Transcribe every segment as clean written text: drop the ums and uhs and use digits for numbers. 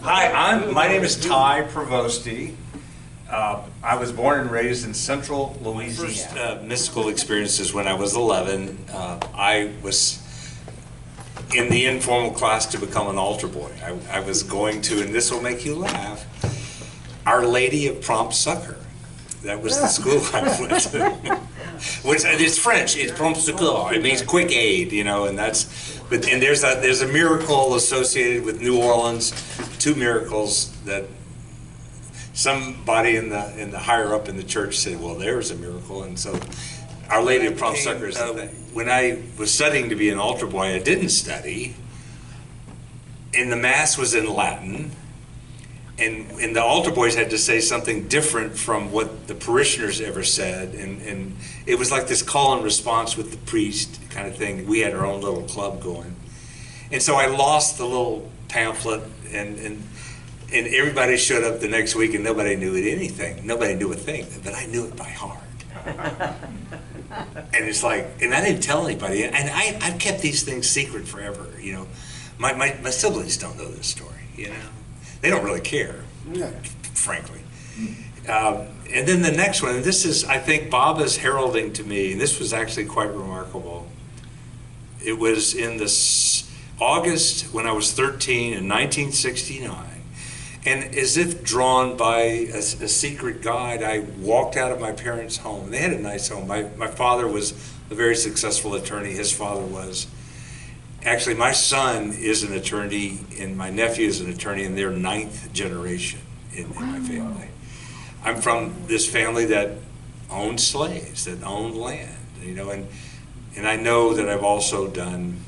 Hi, my name is Ty Provosty. I was born and raised in central Louisiana. First mystical experiences when I was 11. I was in the informal class to become an altar boy. I was going to, and this will make you laugh, Our Lady of Prompt Succor. That was the school I went to. Which, it's French, it's prompt secours, it means quick aid, you know, and that's, and there's a miracle associated with New Orleans, two miracles that somebody in the higher up in the church said, well, there's a miracle, and so Our Lady of Prompt Succor is the thing. When I was studying to be an altar boy, I didn't study, and the Mass was in Latin, and the altar boys had to say something different from what the parishioners ever said, and it was like this call and response with the priest kind of thing. We had our own little club going, and so I lost the little pamphlet, and everybody showed up the next week, and nobody knew anything. Nobody knew a thing, but I knew it by heart. And it's like, and I didn't tell anybody, and I've kept these things secret forever. You know, my siblings don't know this story. You know. They don't really care, frankly. And then the next one, and this is, I think Bob is heralding to me, and this was actually quite remarkable. It was in this August when I was 13 in 1969, and as if drawn by a secret guide, I walked out of my parents' home. They had a nice home. My father was a very successful attorney. His father was. Actually, my son is an attorney, and my nephew is an attorney, and they're 9th generation in my family. I'm from this family that owned slaves, that owned land, you know, and I know that I've also done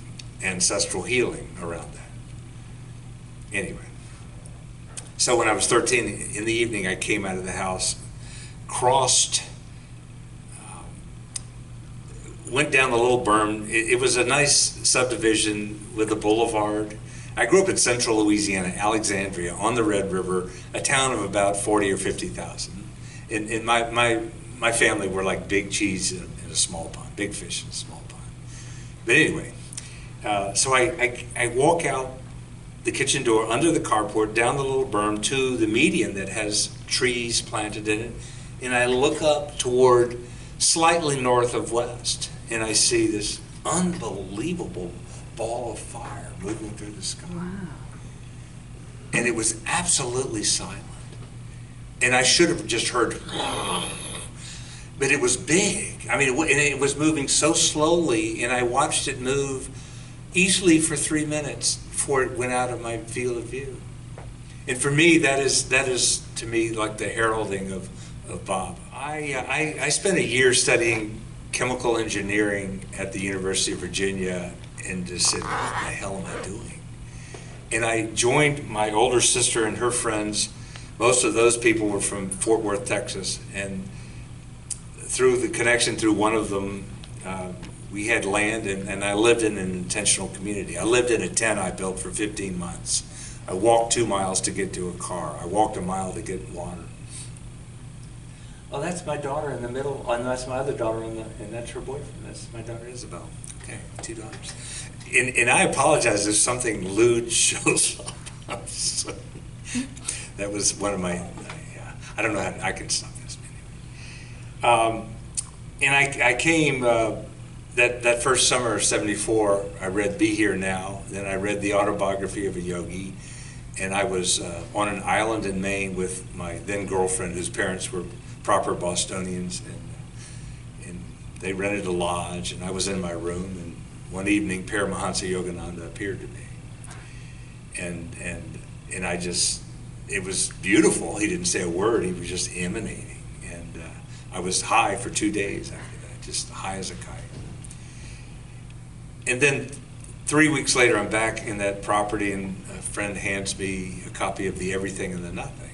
ancestral healing around that. Anyway, so when I was 13, in the evening, I came out of the house, crossed, went down the little berm. It was a nice subdivision with a boulevard. I grew up in central Louisiana, Alexandria, on the Red River, a town of about 40 or 50,000. And my family were like big cheese in a small pond, big fish in a small pond. But anyway, so I walk out the kitchen door, under the carport, down the little berm to the median that has trees planted in it, and I look up toward slightly north of west, and I see this unbelievable ball of fire moving through the sky. Wow. And it was absolutely silent. And I should have just heard, but it was big. I mean, it was moving so slowly, and I watched it move easily for 3 minutes before it went out of my field of view. And for me, that is to me like the heralding of Bob. I spent a year studying chemical engineering at the University of Virginia, and just said, what the hell am I doing? And I joined my older sister and her friends. Most of those people were from Fort Worth, Texas, and through the connection through one of them, we had land, and I lived in an intentional community. I lived in a tent I built for 15 months. I walked 2 miles to get to a car. I walked a mile to get water. Oh, that's my daughter in the middle, and that's my other daughter, and that's her boyfriend. That's my daughter Isabel. Okay, 2 daughters. And I apologize if something lewd shows up. So, that was one of my, I don't know how, I can stop this anyway. And I came, that first summer of '74, I read Be Here Now, then I read The Autobiography of a Yogi, and I was on an island in Maine with my then girlfriend, whose parents were proper Bostonians, and they rented a lodge, and I was in my room, and one evening Paramahansa Yogananda appeared to me, and I just, it was beautiful. He didn't say a word, he was just emanating, and I was high for 2 days after that, just high as a kite. And then 3 weeks later, I'm back in that property, and a friend hands me a copy of The Everything and the Nothing.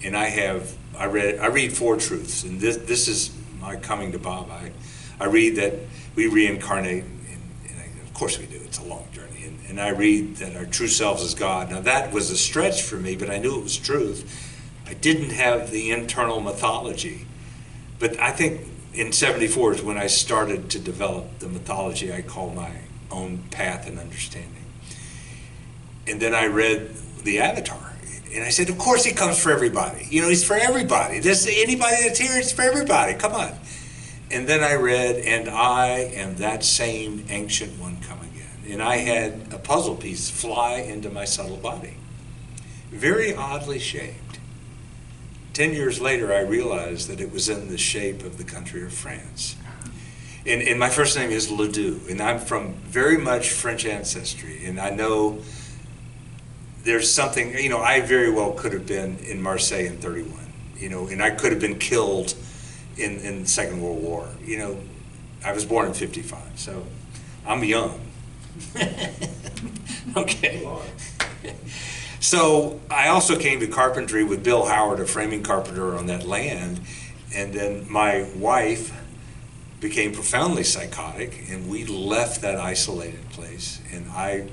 And I read 4 truths, and this is my coming to Bob. I read that we reincarnate, and of course we do, it's a long journey, and I read that our true selves is God. Now that was a stretch for me, but I knew it was truth. I didn't have the internal mythology, but I think in '74 is when I started to develop the mythology I call my own path and understanding. And then I read the Avatar. And I said, of course he comes for everybody. You know, he's for everybody. Anybody that's here, it's for everybody. Come on. And then I read, and I am that same ancient one come again. And I had a puzzle piece fly into my subtle body. Very oddly shaped. 10 years later, I realized that it was in the shape of the country of France. And my first name is Ledoux, and I'm from very much French ancestry. And I know there's something, you know, I very well could have been in Marseille in 31, you know, and I could have been killed in the Second World War. You know, I was born in 55, so I'm young. Okay. So I also came to carpentry with Bill Howard, a framing carpenter on that land, and then my wife became profoundly psychotic, and we left that isolated place, and I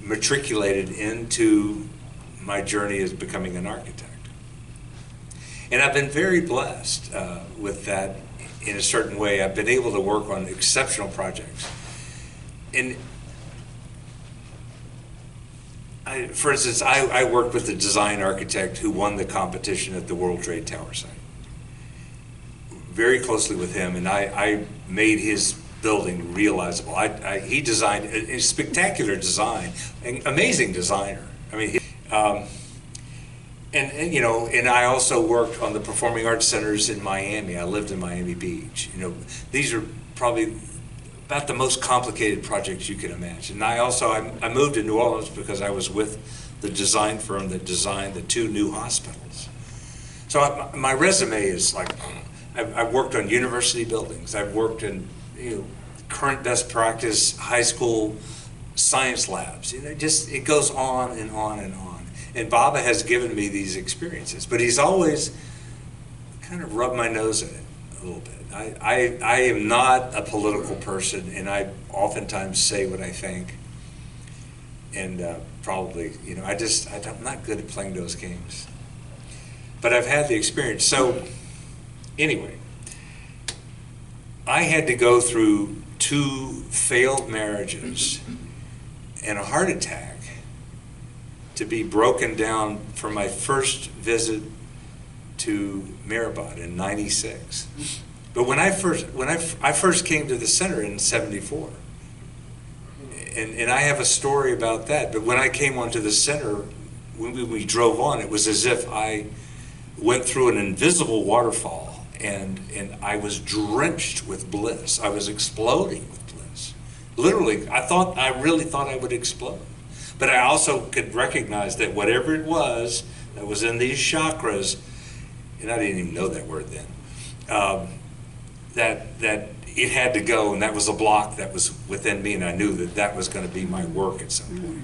matriculated into my journey as becoming an architect. And I've been very blessed with that in a certain way. I've been able to work on exceptional projects. And for instance, I worked with a design architect who won the competition at the World Trade Tower site. Very closely with him, and I made his building realizable. He designed a spectacular design, an amazing designer. I mean, and you know, and I also worked on the performing arts centers in Miami. I lived in Miami Beach. You know, these are probably about the most complicated projects you can imagine. And I moved to New Orleans because I was with the design firm that designed the 2 new hospitals. So my resume is like, I've worked on university buildings. I've worked in, you know, current best practice high school science labs. You know, just it goes on and on and on. And Baba has given me these experiences, but he's always kind of rubbed my nose in it a little bit. I am not a political person, and I oftentimes say what I think. And probably, you know, I'm not good at playing those games. But I've had the experience. So anyway, I had to go through 2 failed marriages and a heart attack to be broken down for my first visit to Meherabad in '96. But when I first came to the center in '74, and I have a story about that. But when I came onto the center, when we drove on, it was as if I went through an invisible waterfall, and I was drenched with bliss. I was exploding with bliss. Literally, I really thought I would explode. But I also could recognize that whatever it was that was in these chakras, and I didn't even know that word then, that it had to go, and that was a block that was within me, and I knew that was going to be my work at some point.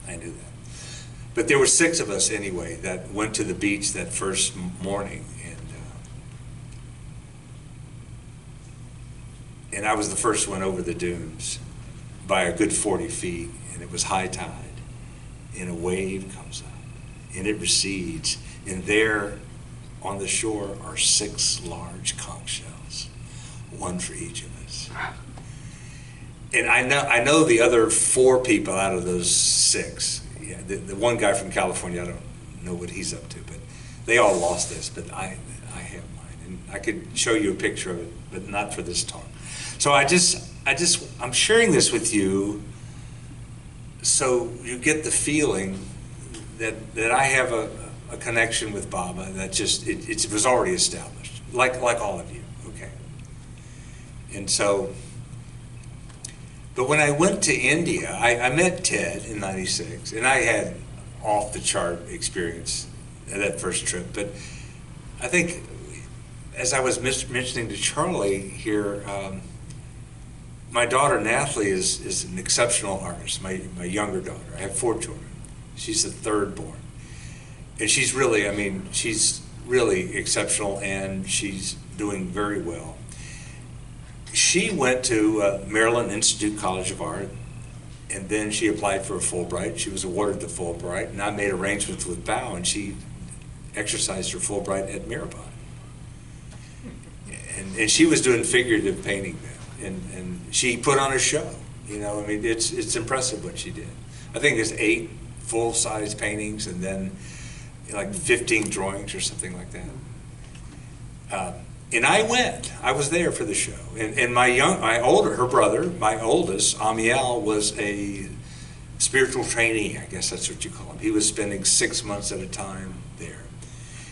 I knew that. But there were 6 of us anyway that went to the beach that first morning, and I was the first one over the dunes by a good 40 feet, and it was high tide, and a wave comes up, and it recedes, and there on the shore are 6 large conch shells, 1 for each of us. And I know the other 4 people out of those 6. Yeah, the one guy from California, I don't know what he's up to, but they all lost this, but I have mine, and I could show you a picture of it, but not for this talk. So I'm sharing this with you so you get the feeling that I have a connection with Baba that just, it was already established, like all of you, okay? And so, but when I went to India, I met Ted in '96, and I had off the chart experience at that first trip, but I think as I was mentioning to Charlie here, my daughter Nathalie is an exceptional artist, my younger daughter. I have 4 children. She's the 3rd born. And she's really exceptional, and she's doing very well. She went to Maryland Institute College of Art, and then she applied for a Fulbright. She was awarded the Fulbright, and I made arrangements with Bao, and she exercised her Fulbright at Meherabad. And she was doing figurative painting then, and she put on a show. You know, I mean, it's impressive what she did. I think it's 8 full-size paintings and then like 15 drawings or something like that. And I was there for the show. And her brother, my oldest, Amiel, was a spiritual trainee, I guess that's what you call him. He was spending 6 months at a time there.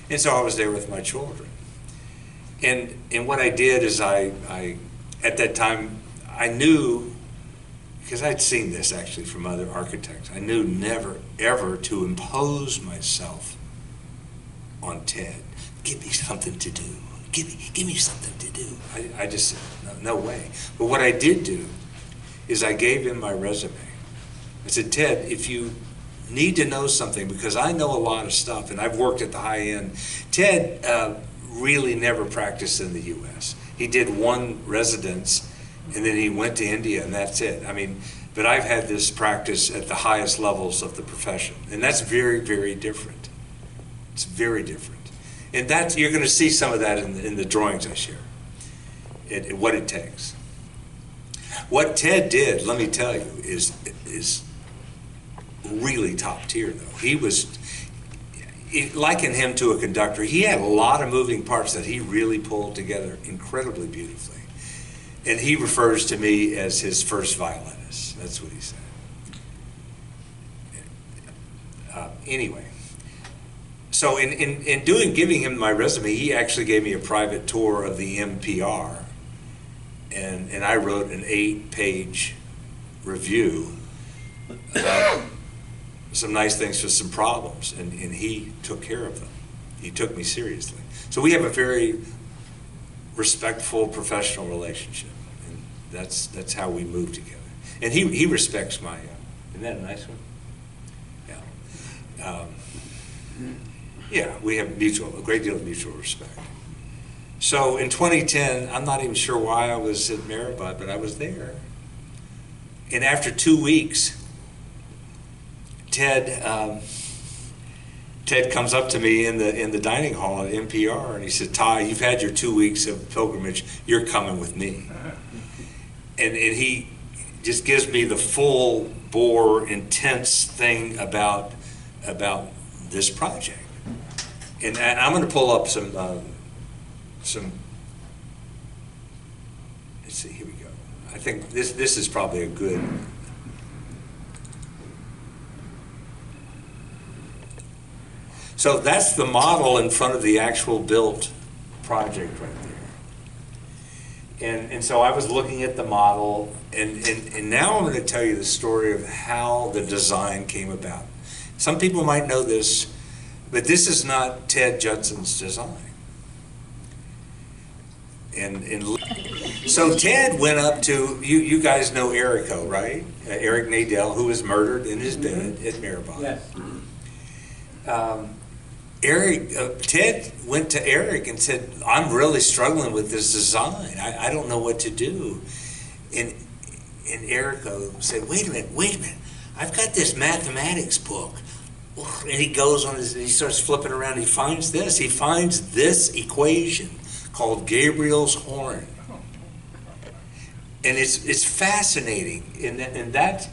And so I was there with my children. And what I did is I at that time, I knew, because I'd seen this actually from other architects, I knew never, ever to impose myself on Ted. Give me something to do. Give me something to do. I just said, no way. But what I did do is I gave him my resume. I said, Ted, if you need to know something, because I know a lot of stuff, and I've worked at the high end. Ted really never practiced in the U.S. He did one residence, and then he went to India, and that's it. I mean, but I've had this practice at the highest levels of the profession, and that's very, very different. It's very different. And you're going to see some of that in the drawings I share, what it takes. What Ted did, let me tell you, is really top tier, though. Liken him to a conductor. He had a lot of moving parts that he really pulled together incredibly beautifully. And he refers to me as his first violinist. That's what he said. Anyway, so in giving him my resume, he actually gave me a private tour of the MPR, and I wrote an 8-page review about some nice things with some problems, and he took care of them. He took me seriously. So we have a very respectful professional relationship, and that's how we move together. And he respects my. Isn't that a nice one? Yeah. Yeah, we have a great deal of mutual respect. So in 2010, I'm not even sure why I was at Meherabad, but I was there. And after 2 weeks, Ted comes up to me in the dining hall at NPR, and he said, Ty, you've had your 2 weeks of pilgrimage. You're coming with me. And he just gives me the full bore, intense thing about this project. And I'm going to pull up some. Let's see. Here we go. I think this is probably a good. So that's the model in front of the actual built project right there. And so I was looking at the model, and now I'm going to tell you the story of how the design came about. Some people might know this, but this is not Ted Judson's design. And so Ted went up to, you guys know Erico, right? Eric Nadell, who was murdered in his bed at Meherabad. Yes. Ted went to Eric and said, I'm really struggling with this design. I don't know what to do. And Erico said, wait a minute. I've got this mathematics book. And he goes on he starts flipping around. He finds this equation called Gabriel's horn. And it's fascinating in that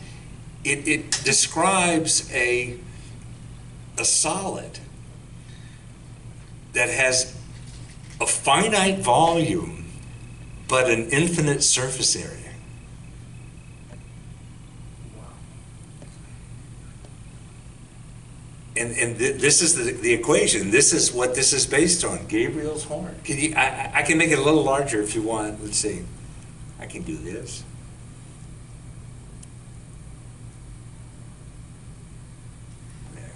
it describes a solid that has a finite volume but an infinite surface area. And this is the equation. This is what this is based on, Gabriel's horn. I can make it a little larger if you want. Let's see. I can do this. There.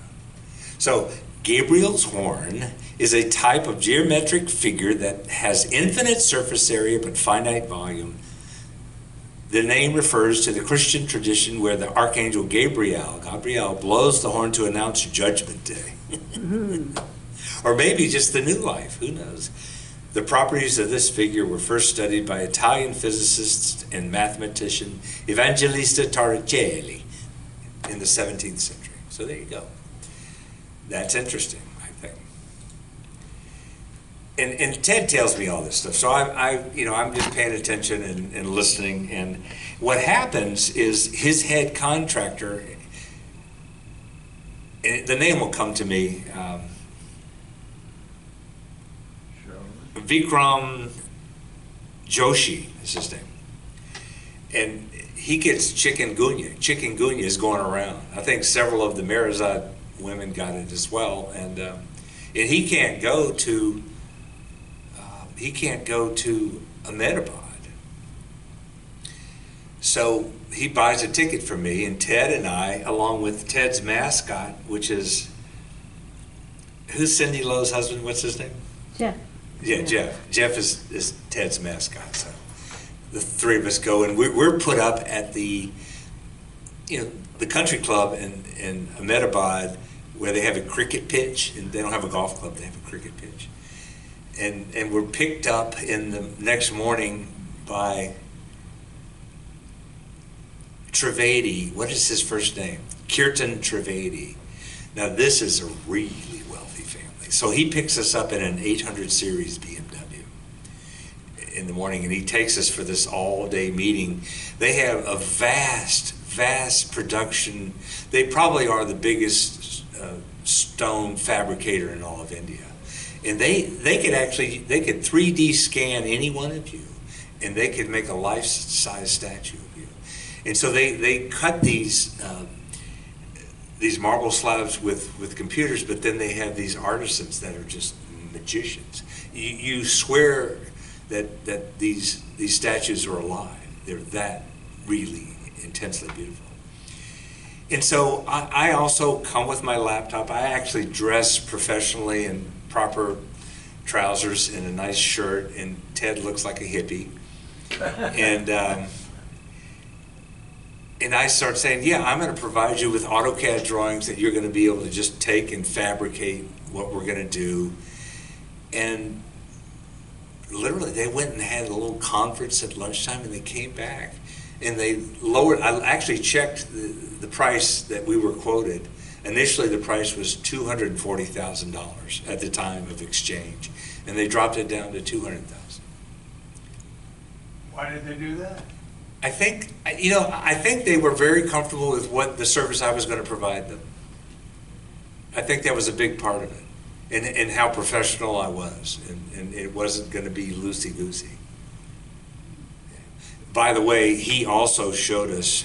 So Gabriel's horn is a type of geometric figure that has infinite surface area but finite volume. The name refers to the Christian tradition where the Archangel Gabriel blows the horn to announce Judgment Day. Or maybe just the new life, who knows? The properties of this figure were first studied by Italian physicist and mathematician Evangelista Torricelli in the 17th century. So there you go. That's interesting, I think. And Ted tells me all this stuff, so I'm just paying attention and listening. And what happens is his head contractor and the name will come to me. Vikram Joshi is his name. And he gets chikungunya. Chikungunya is going around. I think several of the Meherabad women got it as well. And he can't go to Meherabad. So he buys a ticket for me, and Ted and I, along with Ted's mascot, which is, who's Cindy Lowe's husband? What's his name? Jeff. Yeah, Jeff. Jeff is Ted's mascot. So the three of us go, and we're put up at the country club in Meherabad, where they have a cricket pitch, and they don't have a golf club, they have a cricket pitch. And we're picked up in the next morning by Trivedi. What is his first name? Kirtan Trivedi. Now this is a really wealthy family. So he picks us up in an 800 series BMW in the morning, and he takes us for this all-day meeting. They have a vast production. They probably are the biggest stone fabricator in all of India. And they could 3D scan any one of you, and they could make a life-size statue of you. And so they cut these marble slabs with computers, but then they have these artisans that are just magicians. You swear that these statues are alive. They're that really intensely beautiful. And so I also come with my laptop. I actually dress professionally in proper trousers and a nice shirt, and Ted looks like a hippie. And I start saying, yeah, I'm going to provide you with AutoCAD drawings that you're going to be able to just take and fabricate what we're going to do. And literally, they went and had a little conference at lunchtime, and they came back. And they lowered, I actually checked the price that we were quoted. Initially, the price was $240,000 at the time of exchange, and they dropped it down to $200,000. Why did they do that? I think they were very comfortable with what the service I was going to provide them. I think that was a big part of it, and how professional I was, and it wasn't going to be loosey-goosey. By the way, he also showed us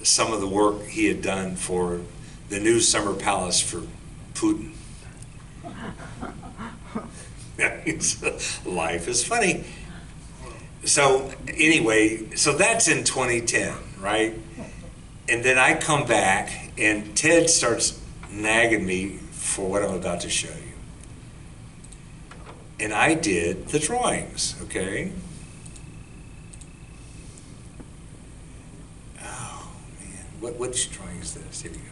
some of the work he had done for the new summer palace for Putin. Life is funny. So anyway, so that's in 2010, right? And then I come back, and Ted starts nagging me for what I'm about to show you. And I did the drawings, okay? Oh, man. Which drawing is this? Here we go.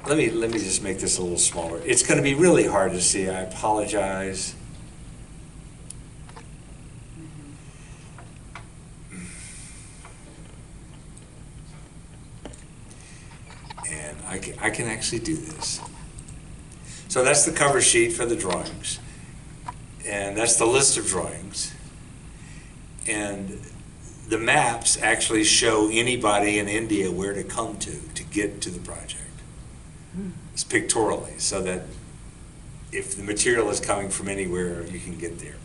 Let me just make this a little smaller. It's going to be really hard to see. I apologize. And I can actually do this. So that's the cover sheet for the drawings. And that's the list of drawings. And the maps actually show anybody in India where to come to get to the project. It's pictorially, so that if the material is coming from anywhere, you can get there.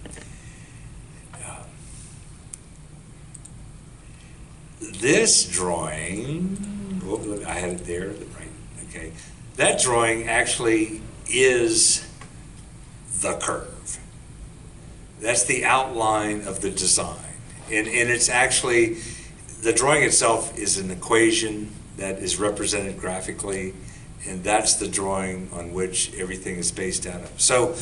This drawing, look, I had it there, right? Okay, that drawing actually is the curve. That's the outline of the design, and it's actually, the drawing itself is an equation that is represented graphically, and that's the drawing on which everything is based out of. So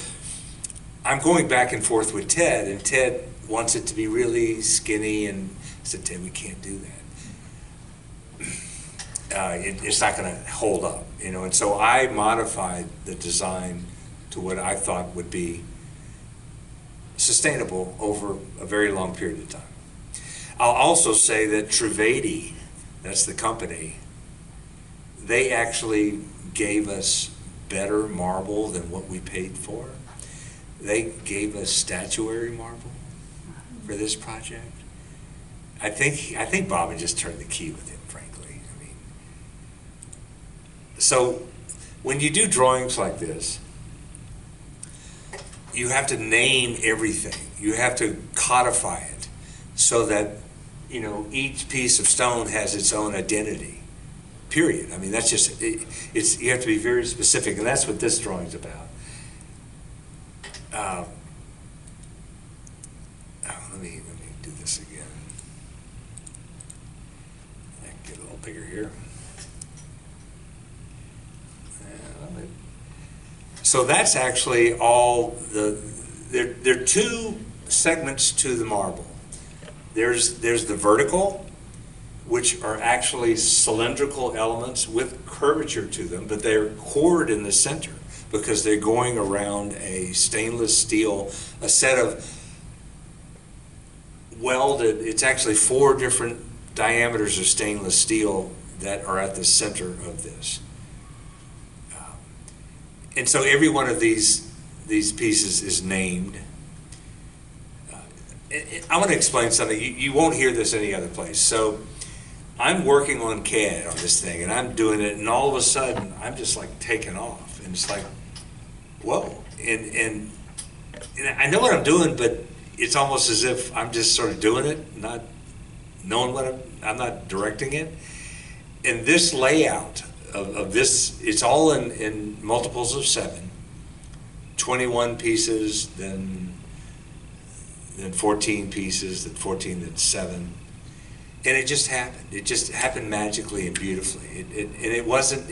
I'm going back and forth with Ted, and Ted wants it to be really skinny, and I said, Ted, we can't do that. It's not going to hold up, you know. And so I modified the design to what I thought would be sustainable over a very long period of time. I'll also say that Trivedi, that's the company, they actually gave us better marble than what we paid for. They gave us statuary marble for this project. I think Bob had just turned the key with him, frankly. I mean, So when you do drawings like this, you have to name everything. You have to codify it so that, you know, each piece of stone has its own identity, period. I mean, that's just, it's, you have to be very specific, and that's what this drawing's about. Let me do this again. Get a little bigger here. So that's actually all there are two segments to the marble. There's the vertical, which are actually cylindrical elements with curvature to them, but they're cored in the center because they're going around a stainless steel, a set of welded, it's actually 4 different diameters of stainless steel that are at the center of this. And so every one of these pieces is named. I want to explain something. You won't hear this any other place. So I'm working on CAD on this thing, and I'm doing it, and all of a sudden, I'm just like taking off. And it's like, whoa. And I know what I'm doing, but it's almost as if I'm just sort of doing it, not knowing what I'm not directing it. And this layout of this, it's all in multiples of 7, 21 pieces, then 14 pieces, then 14, then 7, and it just happened. It just happened magically and beautifully. It wasn't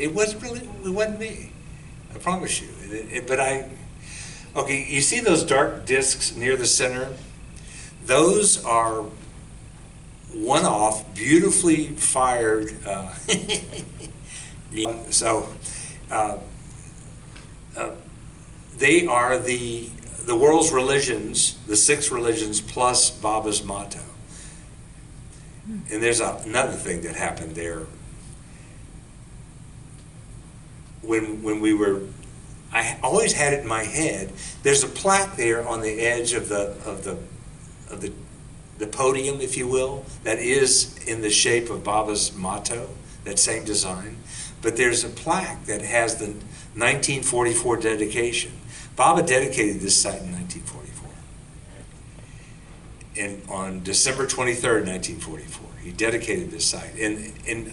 me. I promise you. Okay, you see those dark discs near the center? Those are one-off, beautifully fired. So they are the world's religions, the 6 religions plus Baba's motto. And there's another thing that happened there. When we were, I always had it in my head. There's a plaque there on the edge of the podium, if you will, that is in the shape of Baba's motto, that same design. But there's a plaque that has the 1944 dedication. Baba dedicated this site in 1944. And on December 23rd, 1944, he dedicated this site. And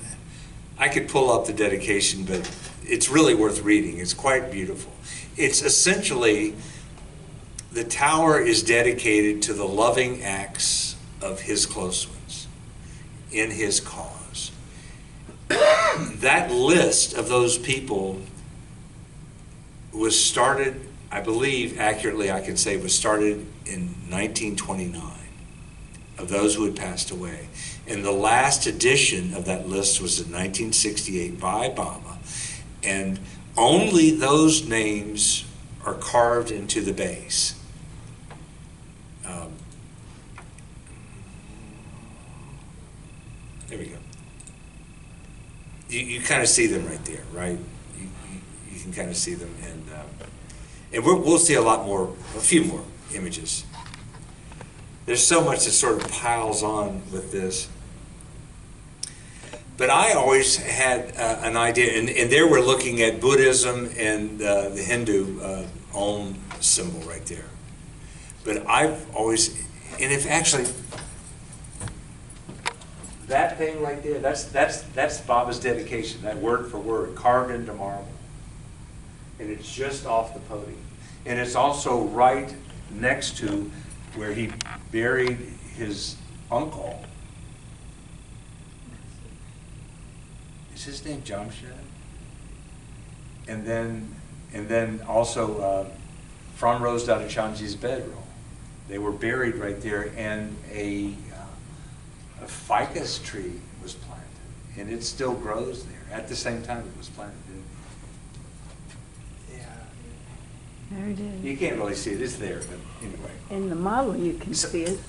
I could pull up the dedication, but it's really worth reading. It's quite beautiful. It's essentially, the tower is dedicated to the loving acts of his close ones in his cause. That list of those people was started, I believe accurately I can say, was started in 1929, of those who had passed away. And the last edition of that list was in 1968 by Baba, and only those names are carved into the base. There we go. You kind of see them right there, right? You can kind of see them, and we'll see a few more images. There's so much that sort of piles on with this. But I always had an idea, and there we're looking at Buddhism and the Hindu Om symbol right there. But I've always, and if actually, that thing right there, that's Baba's dedication, that word for word, carved into marble. And it's just off the podium. And it's also right next to where he buried his uncle. Is his name Jamshid? And then also from Rose Dada Chanji's bedroll. They were buried right there, and a ficus tree was planted, and it still grows there at the same time it was planted. There it is. You can't really see it, it's there, but anyway. In the model you can see it.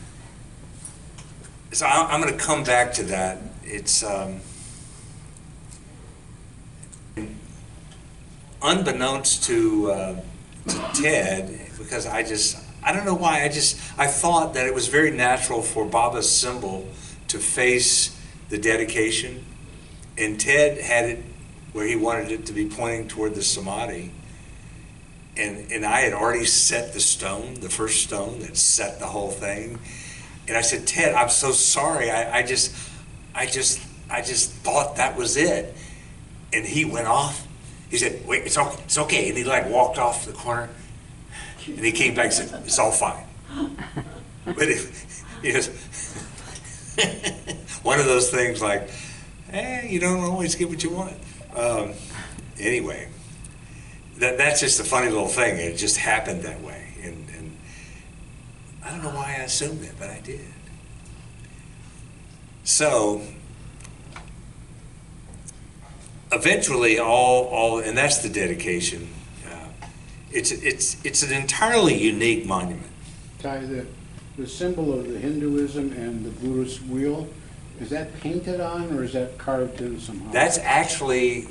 So I'm going to come back to that. It's unbeknownst to Ted, because I don't know why, I thought that it was very natural for Baba's symbol to face the dedication, and Ted had it where he wanted it to be pointing toward the Samadhi. And I had already set the stone, the first stone that set the whole thing. And I said, Ted, I'm so sorry. I just thought that was it. And he went off. He said, wait, it's okay. And he like walked off the corner. And he came back and said, it's all fine. But it was one of those things like, you don't always get what you want. Anyway, that's just a funny little thing. It just happened that way. And I don't know why I assumed it, but I did. So eventually and that's the dedication. It's an entirely unique monument. Ty, the symbol of the Hinduism and the Buddhist wheel, is that painted on or is that carved in somehow? That's actually,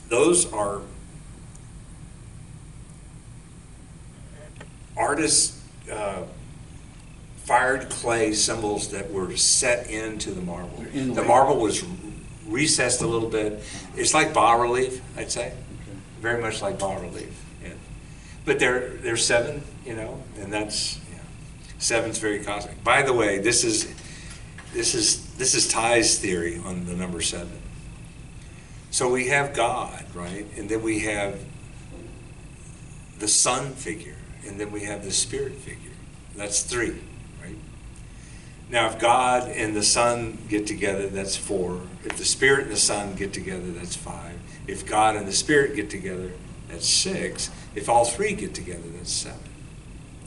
those are artists fired clay symbols that were set into the marble. The marble was recessed a little bit. It's like bas relief, I'd say. Okay. Very much like bas relief. Yeah. But they're 7, and that's, seven's very cosmic. By the way, this is Ty's theory on the number 7. So we have God, right? And then we have the Son figure, and then we have the Spirit figure. That's 3, right? Now, if God and the Son get together, that's 4. If the Spirit and the Son get together, that's 5. If God and the Spirit get together, that's 6. If all 3 get together, that's 7.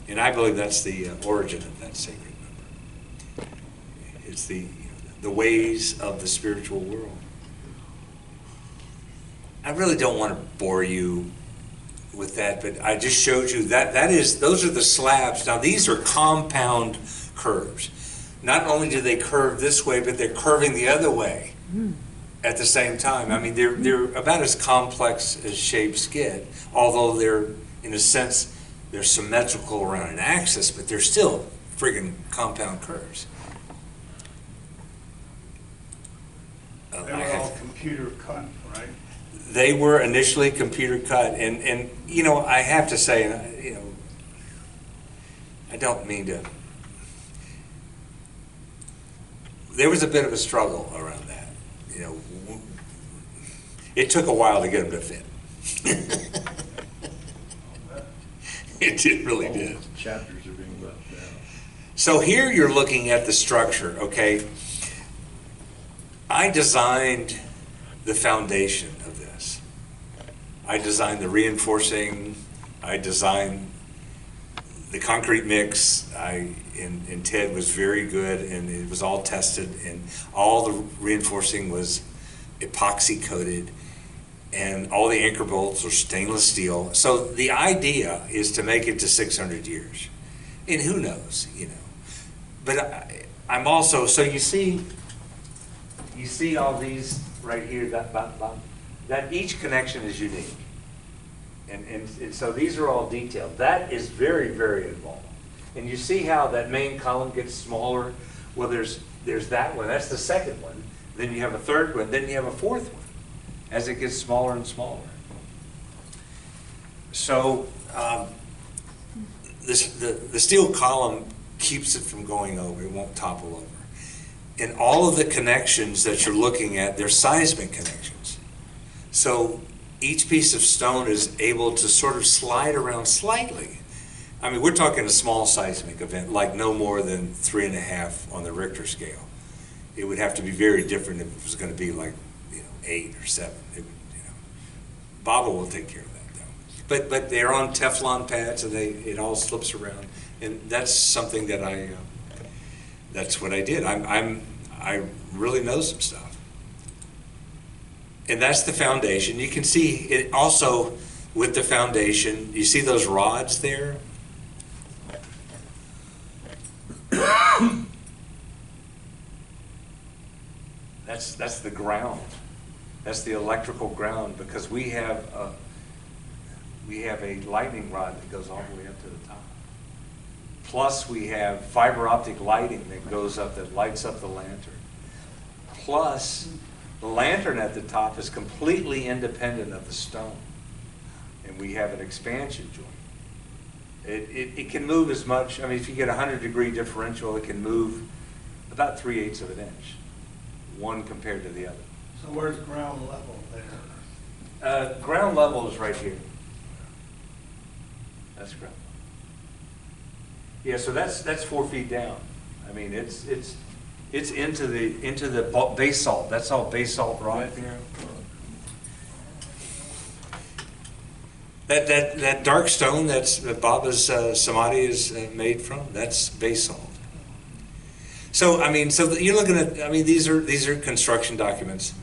And I believe that's the origin of that sacred number. It's the ways of the spiritual world. I really don't want to bore you with that, but I just showed you those are the slabs. Now these are compound curves. Not only do they curve this way, but they're curving the other way at the same time. I mean, they're about as complex as shapes get, although they're, in a sense, they're symmetrical around an axis, but they're still friggin' compound curves. They were all computer cut, right? They were initially computer cut, and I have to say, I don't mean to. There was a bit of a struggle around that. It took a while to get them to fit. It really did. Chapters are being left out. So here you're looking at the structure, okay? I designed the foundation of this. I designed the reinforcing, I designed the concrete mix, and Ted was very good, and it was all tested, and all the reinforcing was epoxy coated, and all the anchor bolts are stainless steel. So the idea is to make it to 600 years. And who knows, But I'm also, so you see all these right here, that each connection is unique. And so these are all detailed. That is very, very involved. And you see how that main column gets smaller? Well, there's that one, that's the second one. Then you have a third one, then you have a fourth one, as it gets smaller and smaller. So the steel column keeps it from going over, it won't topple over. And all of the connections that you're looking at, they're seismic connections. So each piece of stone is able to sort of slide around slightly. I mean, we're talking a small seismic event, like no more than 3.5 on the Richter scale. It would have to be very different if it was going to be like 8 or 7. Baba will take care of that though. But they're on Teflon pads, and it all slips around, and that's something that that's what I did. I really know some stuff. And that's the foundation. You can see it also with the foundation. You see those rods there? That's the ground. That's the electrical ground, because we have a lightning rod that goes all the way up to the top. Plus we have fiber optic lighting that goes up, that lights up the lantern. Plus The lantern at the top is completely independent of the stone. And we have an expansion joint. It can move as much, I mean, if you get a 100-degree differential, it can move about 3/8 of an inch, one compared to the other. So where's ground level there? Ground level is right here. That's ground level. Yeah, so that's 4 feet down. I mean, it's into the basalt. That's all basalt rock there. That dark stone that Baba's samadhi is made from, that's basalt. So I mean, so you're looking at, I mean, these are construction documents.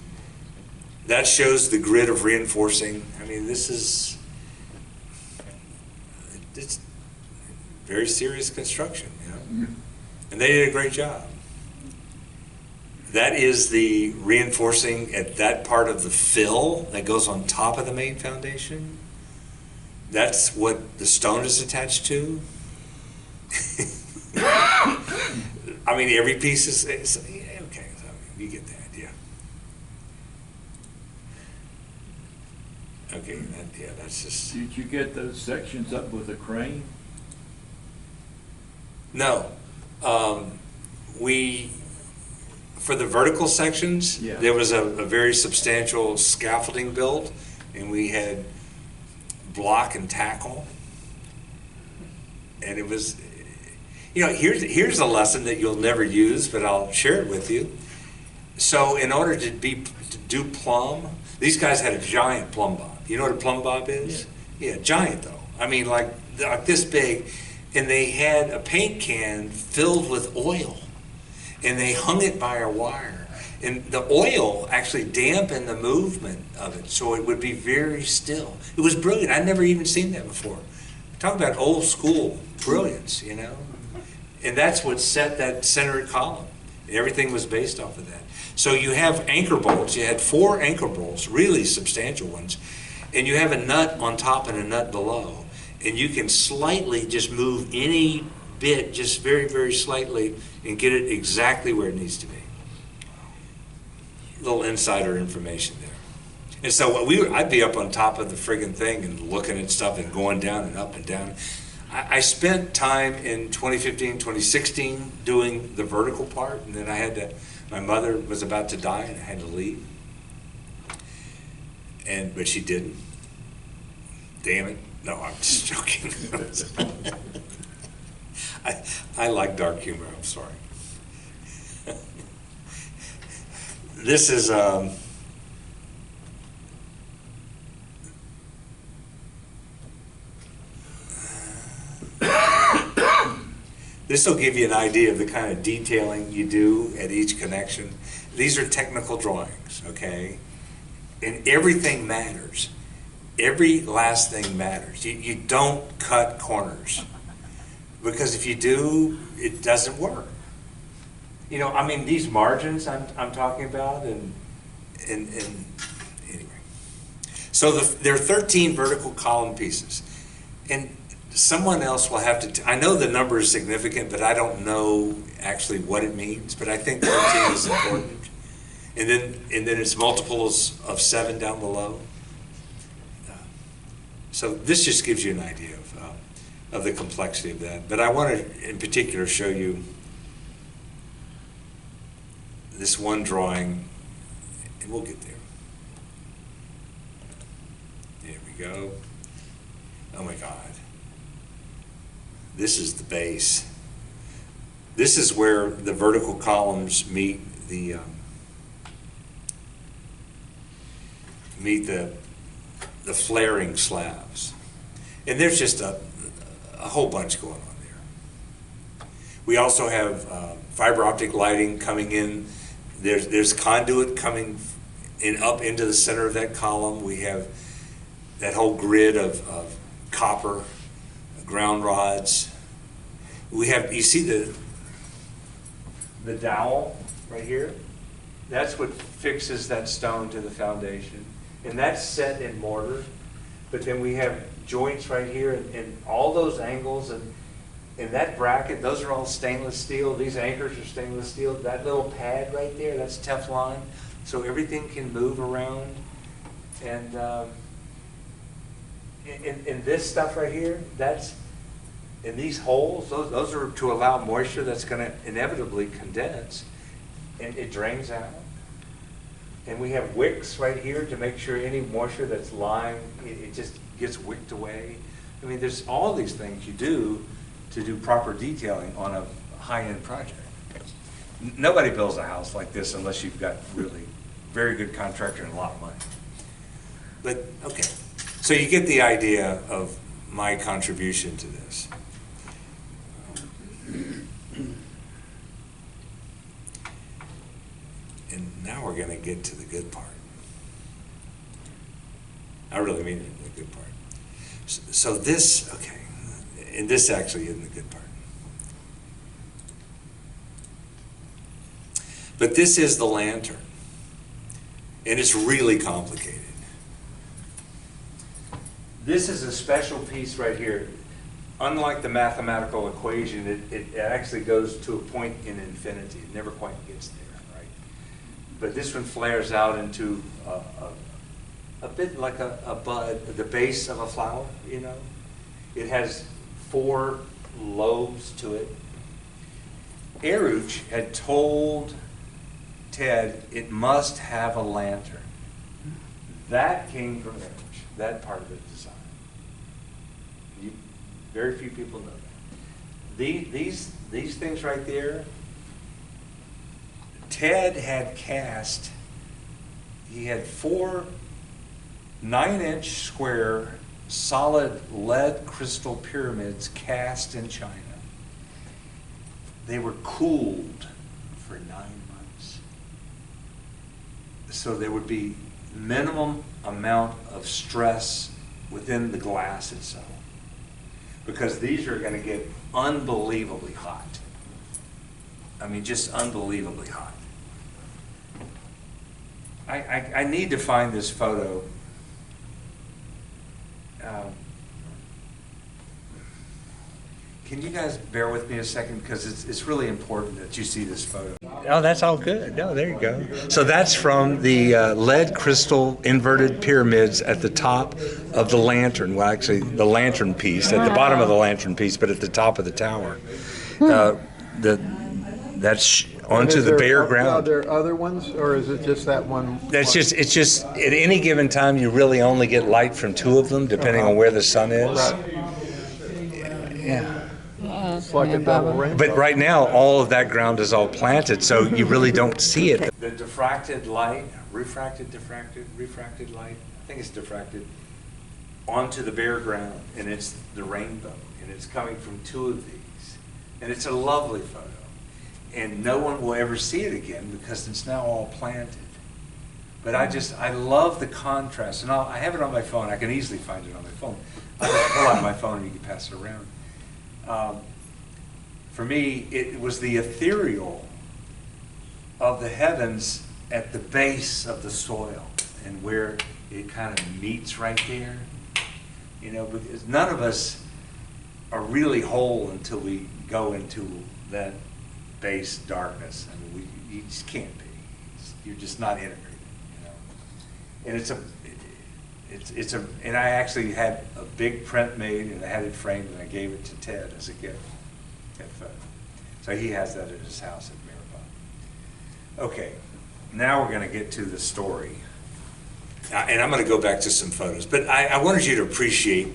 That shows the grid of reinforcing. I mean, it's very serious construction, you know, and they did a great job. That is the reinforcing at that part of the fill that goes on top of the main foundation. That's what the stone is attached to. I mean, every piece is yeah, okay. So, I mean, you get the idea. Okay, that's just. Did you get those sections up with a crane? No, for the vertical sections, Yeah. there was a very substantial scaffolding built, and we had block and tackle, and it was, you know, here's a lesson that you'll never use, but I'll share it with you. So in order to do plumb, these guys had a giant plumb bob. You know what a plumb bob is? Yeah, giant though. I mean, like this big, and they had a paint can filled with oil, and they hung it by a wire. And the oil actually dampened the movement of it, so it would be very still. It was brilliant. I'd never even seen that before. Talk about old school brilliance, you know? And that's what set that center column. Everything was based off of that. So you have anchor bolts. You had 4 anchor bolts, really substantial ones. And you have a nut on top and a nut below. And you can slightly just move any bit, just very, very slightly, and get it exactly where it needs to be. Little insider information there. And so I'd be up on top of the friggin' thing and looking at stuff and going down and up and down. I spent time in 2015, 2016 doing the vertical part, and then my mother was about to die and I had to leave. But she didn't. Damn it. No, I'm just joking. I like dark humor, I'm sorry. This is this will give you an idea of the kind of detailing you do at each connection. These are technical drawings, okay? And everything matters. Every last thing matters. You don't cut corners, because if you do, it doesn't work. You know, I mean, these margins I'm talking about, and anyway. So there are 13 vertical column pieces, and someone else will have to. I know the number is significant, but I don't know actually what it means. But I think 13 is important, and then it's multiples of 7 down below. So this just gives you an idea of the complexity of that. But I want to, in particular, show you this one drawing, and we'll get there. There we go. Oh my God. This is the base. This is where the vertical columns meet the flaring slabs. And there's just a whole bunch going on there. We also have fiber optic lighting coming in. There's conduit coming in up into the center of that column. We have that whole grid of copper ground rods. We have, you see the dowel right here? That's what fixes that stone to the foundation. And that's set in mortar. But then we have joints right here, and all those angles, and that bracket, those are all stainless steel. These anchors are stainless steel. That little pad right there, that's Teflon. so everything can move around. And in this stuff right here, that's, in these holes, those are to allow moisture that's gonna inevitably condense, and it drains out. And we have wicks right here to make sure any moisture that's lying, it just gets wicked away. I mean, there's all these things you do to do proper detailing on a high-end project. Nobody builds a house like this unless you've got really very good contractor and a lot of money. But, okay, so you get the idea of my contribution to this. And now we're gonna get to the good part. I really mean it, the good part. So this, okay, and this actually isn't the good part. But this is the lantern, and it's really complicated. This is a special piece right here. Unlike the mathematical equation, it actually goes to a point in infinity. It never quite gets there, right? But this one flares out into a bit like a bud, the base of a flower, you know? It has 4 lobes to it. Eruch had told Ted it must have a lantern. That came from Eruch, that part of the design. Very few people know that. These things right there, Ted had cast, he had 4 9-inch square solid lead crystal pyramids cast in China. They were cooled for 9 months. So there would be minimum amount of stress within the glass itself, because these are going to get unbelievably hot. I mean, just unbelievably hot. I need to find this photo. Can you guys bear with me a second, because it's really important that you see this photo. Oh, that's all good. No, there you go. So that's from the lead crystal inverted pyramids at the top of the lantern. Well, actually, the lantern piece, at the bottom of the lantern piece, but at the top of the tower. That's onto the bare ground. Are there other ones, or is it just that one? It's just at any given time you really only get light from 2 of them, depending on where the sun is. Yeah. It's like a double rainbow. But right now, all of that ground is all planted, so you really don't see it. The diffracted light, refracted light, I think it's diffracted, onto the bare ground, and it's the rainbow, and it's coming from 2 of these. And it's a lovely photo. And no one will ever see it again because it's now all planted. But I love the contrast. And I have it on my phone. I can easily find it on my phone. I'll just pull out my phone and you can pass it around. For me, it was the ethereal of the heavens at the base of the soil, and where it kind of meets right there. You know, because none of us are really whole until we go into that base darkness. I mean, you just can't be. You're just not integrated, you know. And and I actually had a big print made, and I had it framed, and I gave it to Ted as a gift. So he has that at his house at Meherabad. Okay, now we're going to get to the story. And I'm going to go back to some photos, but I wanted you to appreciate,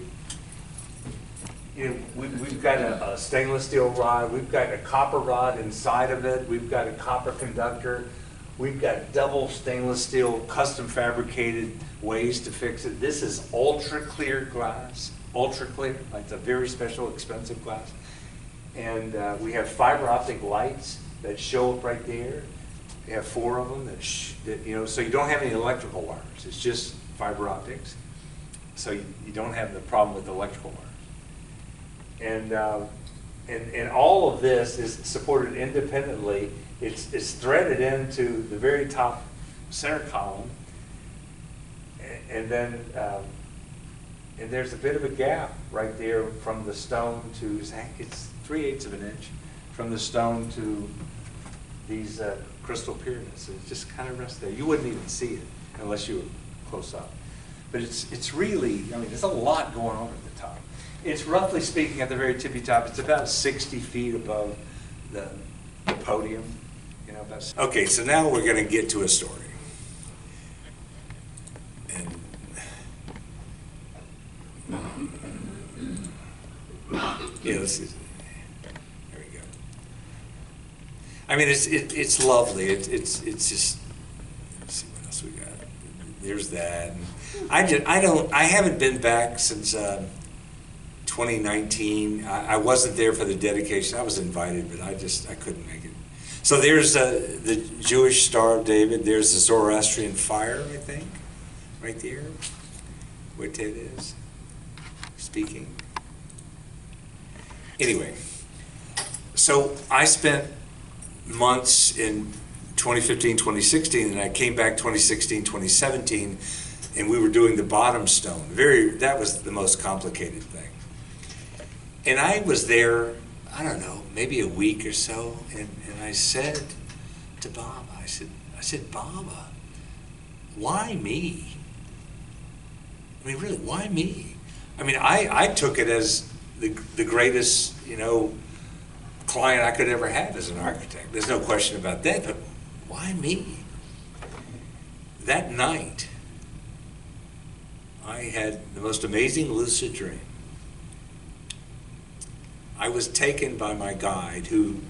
you know, we've got a stainless steel rod, we've got a copper rod inside of it, we've got a copper conductor, we've got double stainless steel custom fabricated ways to fix it. This is ultra clear glass, ultra clear, like it's a very special expensive glass. And we have fiber optic lights that show up right there. We have 4 of them that you know, so you don't have any electrical wires. It's just fiber optics. So you don't have the problem with the electrical wires. And all of this is supported independently. It's threaded into the very top center column, and then and there's a bit of a gap right there from the stone to, it's 3/8 of an inch from the stone to these crystal pyramids. It just kind of rests there. You wouldn't even see it unless you were close up. But it's really, I mean, there's a lot going on at the top. It's roughly speaking at the very tippy top, it's about 60 feet above the podium. You know, okay, so now we're going to get to a story. And yeah, this is, there we go. I mean, it's lovely. It's just, let's see what else we got. There's that. And I haven't been back since 2019. I wasn't there for the dedication. I was invited, but I couldn't make it. So there's the Jewish Star of David. There's the Zoroastrian fire, I think, right there. What it is speaking. Anyway, so I spent months in 2015, 2016, and I came back 2016, 2017, and we were doing the bottom stone. That was the most complicated thing. And I was there, I don't know, maybe a week or so, and I said to Baba, I said, Baba, why me? I mean, really, why me? I mean, I took it as the greatest, client I could ever have as an architect. There's no question about that, but why me? That night, I had the most amazing lucid dream. I was taken by my guide, who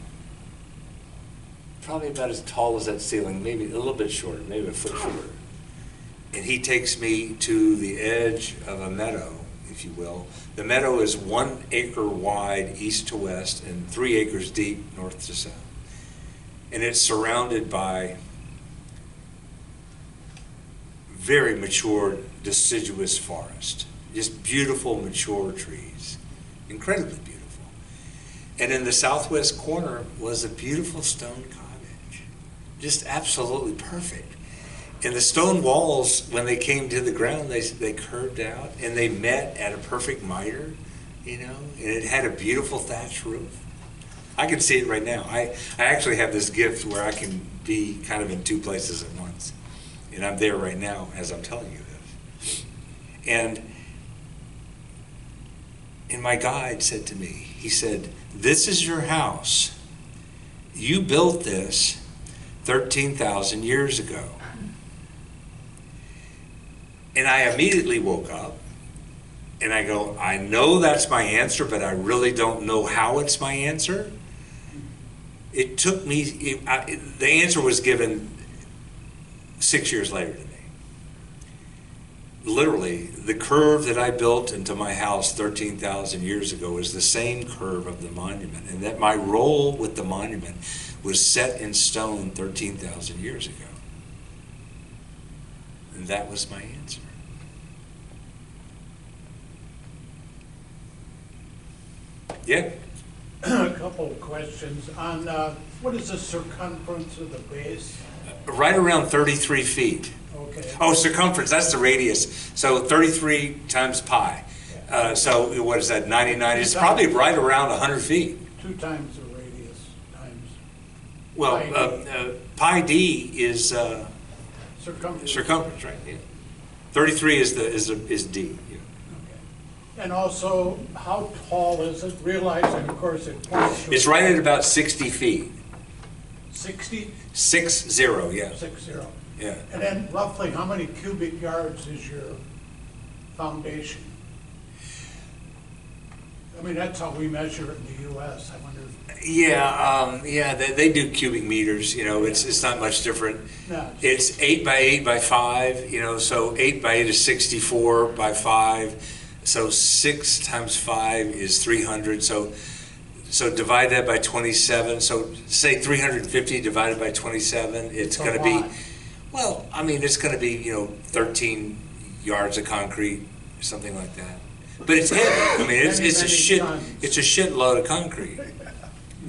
probably about as tall as that ceiling, maybe a little bit shorter, maybe a foot shorter. And he takes me to the edge of a meadow, if you will. The meadow is 1 acre wide east to west and 3 acres deep north to south. And it's surrounded by very mature deciduous forest. Just beautiful mature trees, incredibly beautiful. And in the southwest corner was a beautiful stone cottage, just absolutely perfect. And the stone walls, when they came to the ground, they curved out, and they met at a perfect miter, and it had a beautiful thatched roof. I can see it right now. I actually have this gift where I can be kind of in 2 places at once. And I'm there right now as I'm telling you this. And my guide said to me, he said, "This is your house. You built this 13,000 years ago." And I immediately woke up and I go, I know that's my answer, but I really don't know how it's my answer. It took me, the answer was given 6 years later to me. Literally, the curve that I built into my house 13,000 years ago is the same curve of the monument, and that my role with the monument was set in stone 13,000 years ago. And that was my answer. Yeah? A couple of questions on what is the circumference of the base? Right around 33 feet. Okay. Oh, circumference, that's the radius. So 33 times pi. So what is that, 99? It's probably right around 100 feet. 2 times the radius times. Well, pi d is Circumference. right? Yeah. 33 is d. Yeah. Okay. And also, how tall is it? Realizing, of course, it points to. It's right at about 60 feet. 60? 60, yeah. 60. Yeah. And then roughly how many cubic yards is your foundation? I mean, that's how we measure it in the US. I wonder. Yeah, they do cubic meters, it's not much different. No. It's 8 by 8 by 5, so 8 by 8 is 64 by 5, so 6 times 5 is 300, so divide that by 27, so say 350 divided by 27, it's going to be, well, I mean, it's going to be, 13 yards of concrete, something like that. But it's heavy. I mean, it's a shitload of concrete.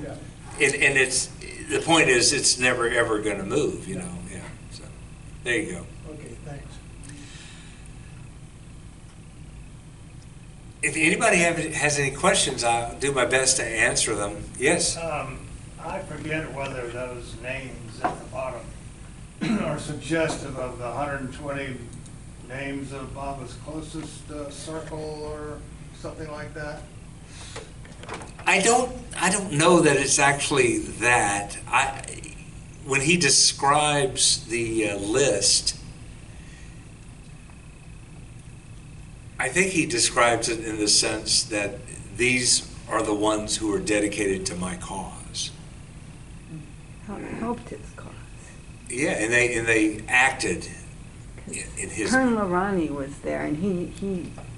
Yeah. And the point is, it's never ever going to move, Yeah. So there you go. Okay, thanks. If anybody has any questions, I'll do my best to answer them. Yes. I forget whether those names at the bottom are suggestive of the 120 names of Baba's closest circle or something like that. I don't know that it's actually that. When he describes the list, I think he describes it in the sense that these are the ones who are dedicated to my cause. Helped his cause. Yeah, and they acted in his. Colonel Arani was there, and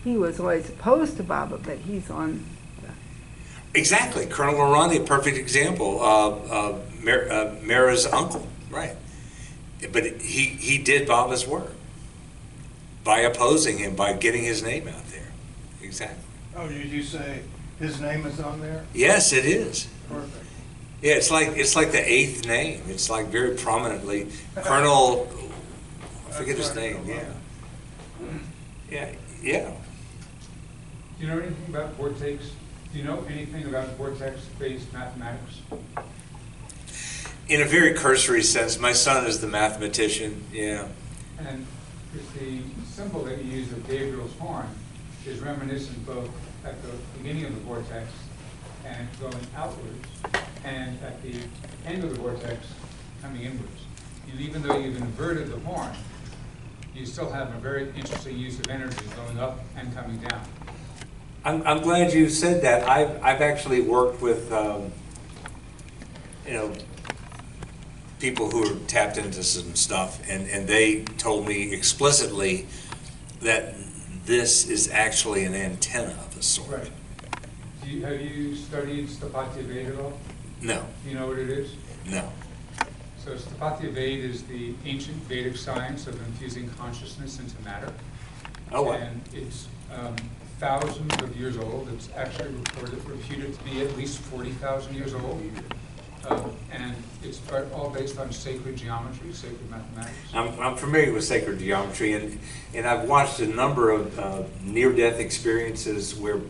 he was always opposed to Baba, but he's on. Exactly, Colonel Arani, a perfect example. Mira's uncle, right? But he did Baba's work by opposing him, by getting his name out there. Exactly. Oh, did you say his name is on there? Yes, it is. Perfect. Yeah, it's like the eighth name. It's like very prominently Colonel. I forget his name. Yeah. Do you know anything about vortex? Do you know anything about vortex-based mathematics? In a very cursory sense, my son is the mathematician. Yeah. And the symbol that you use of Gabriel's horn is reminiscent both at the beginning of the vortex and going outwards, and at the end of the vortex coming inwards. And even though you've inverted the horn, you still have a very interesting use of energy going up and coming down. I'm glad you said that. I've actually worked with people who are tapped into some stuff, and they told me explicitly that this is actually an antenna of a sort. Right. Have you studied Stapatya Veda at all? No, Do you know what it is? no. So Stapatya Veda is the ancient Vedic science of infusing consciousness into matter. Oh, wow. And it's thousands of years old. It's actually reputed to be at least 40,000 years old. And it's all based on sacred geometry, sacred mathematics. I'm familiar with sacred geometry, and I've watched a number of near-death experiences where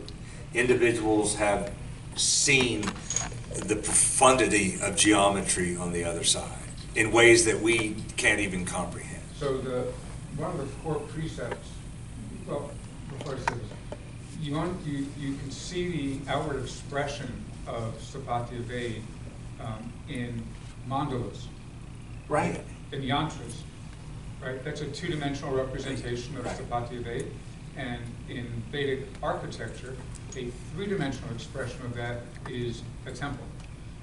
individuals have seen the profundity of geometry on the other side in ways that we can't even comprehend. So one of the core precepts, well, before I say this, you can see the outward expression of Stapatya Veda in mandalas, Right. in yantras, right? That's a two-dimensional representation of Right. Stapatya Veda, and in Vedic architecture, a three-dimensional expression of that is a temple.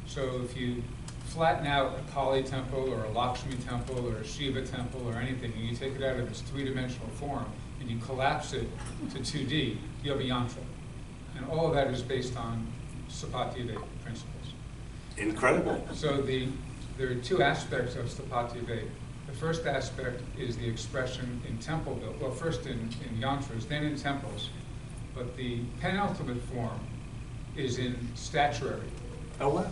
So if you flatten out a Kali temple or a Lakshmi temple or a Shiva temple or anything, and you take it out of its three-dimensional form and you collapse it to 2D, you have a yantra. And all of that is based on Stapatya Veda principles. Incredible. So there are two aspects of Stapatya Veda. The first aspect is the expression in temple build, well, first in yantras, then in temples. But the penultimate form is in statuary. Oh, wow.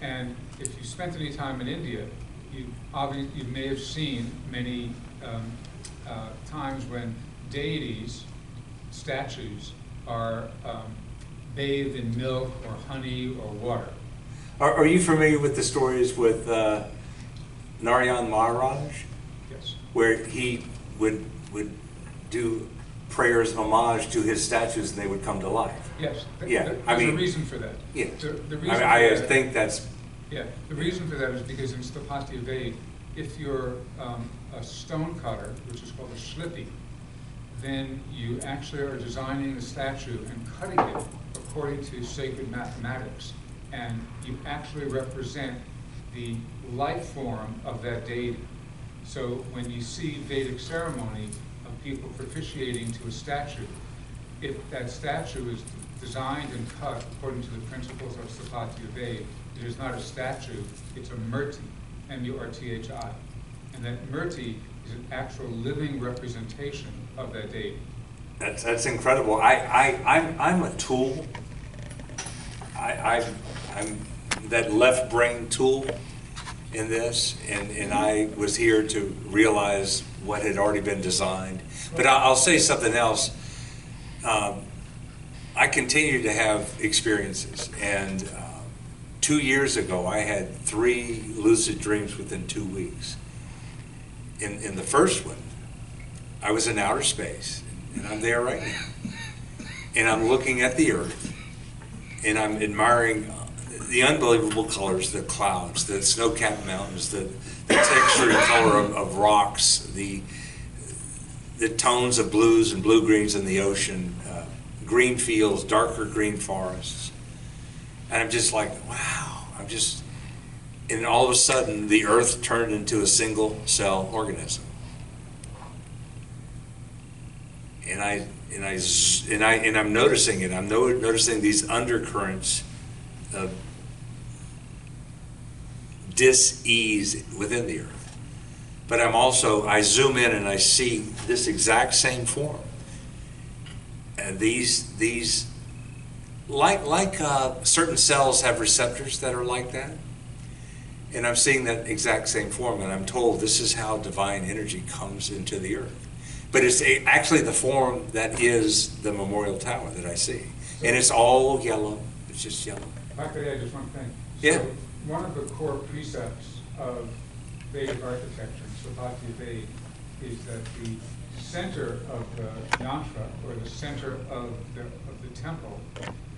And if you spent any time in India, you may have seen many times when deities, statues, are bathed in milk or honey or water. Are you familiar with the stories with Narayan Maharaj, Yes. where he would do prayers of homage to his statues and they would come to life? Yes. Yeah, There's I mean- a reason for that. Yeah. The reason I for that- think that's Yeah, the reason for that is because in Stapatya Veda, if you're a stone cutter, which is called a shlipi, then you actually are designing the statue and cutting it according to sacred mathematics. And you actually represent the life form of that deity. So when you see Vedic ceremony of people propitiating to a statue, if that statue is designed and cut according to the principles of Stapatya Veda, it is not a statue, it's a murti, M-U-R-T-H-I. And that murti is an actual living representation of that deity. That's incredible. I'm a tool. I'm that left brain tool in this, and I was here to realize what had already been designed. But I'll say something else. I continue to have experiences, and 2 years ago, I had 3 lucid dreams within 2 weeks. In the first one, I was in outer space, and I'm there right now. And I'm looking at the Earth, and I'm admiring the unbelievable colors, the clouds, the snow-capped mountains, the texture and color of rocks, the tones of blues and blue-greens in the ocean, green fields, darker green forests. And I'm just like, wow, and all of a sudden the Earth turned into a single cell organism. And I'm noticing it. I'm noticing these undercurrents of dis-ease within the Earth. But I zoom in and I see this exact same form. And these like certain cells have receptors that are like that. And I'm seeing that exact same form, and I'm told this is how divine energy comes into the Earth. But it's actually the form that is the memorial tower that I see. And it's all yellow. It's just yellow. If I could add just one thing. Yeah. So one of the core precepts of Vedic architecture, Sthapatya Veda, is that the center of the yantra, or the center of the temple,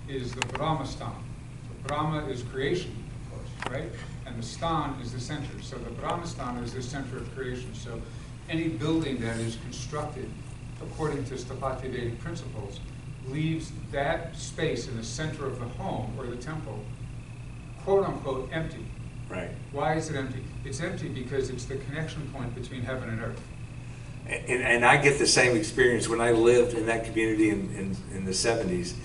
is the Brahmastan. So Brahma is creation, of course, right? And the stan is the center. So the Brahmastan is the center of creation. So any building that is constructed according to Sthapatya Vedic principles leaves that space in the center of the home or the temple, quote unquote, empty. Right. Why is it empty? It's empty because it's the connection point between heaven and earth. And I get the same experience when I lived in that community in the 70s.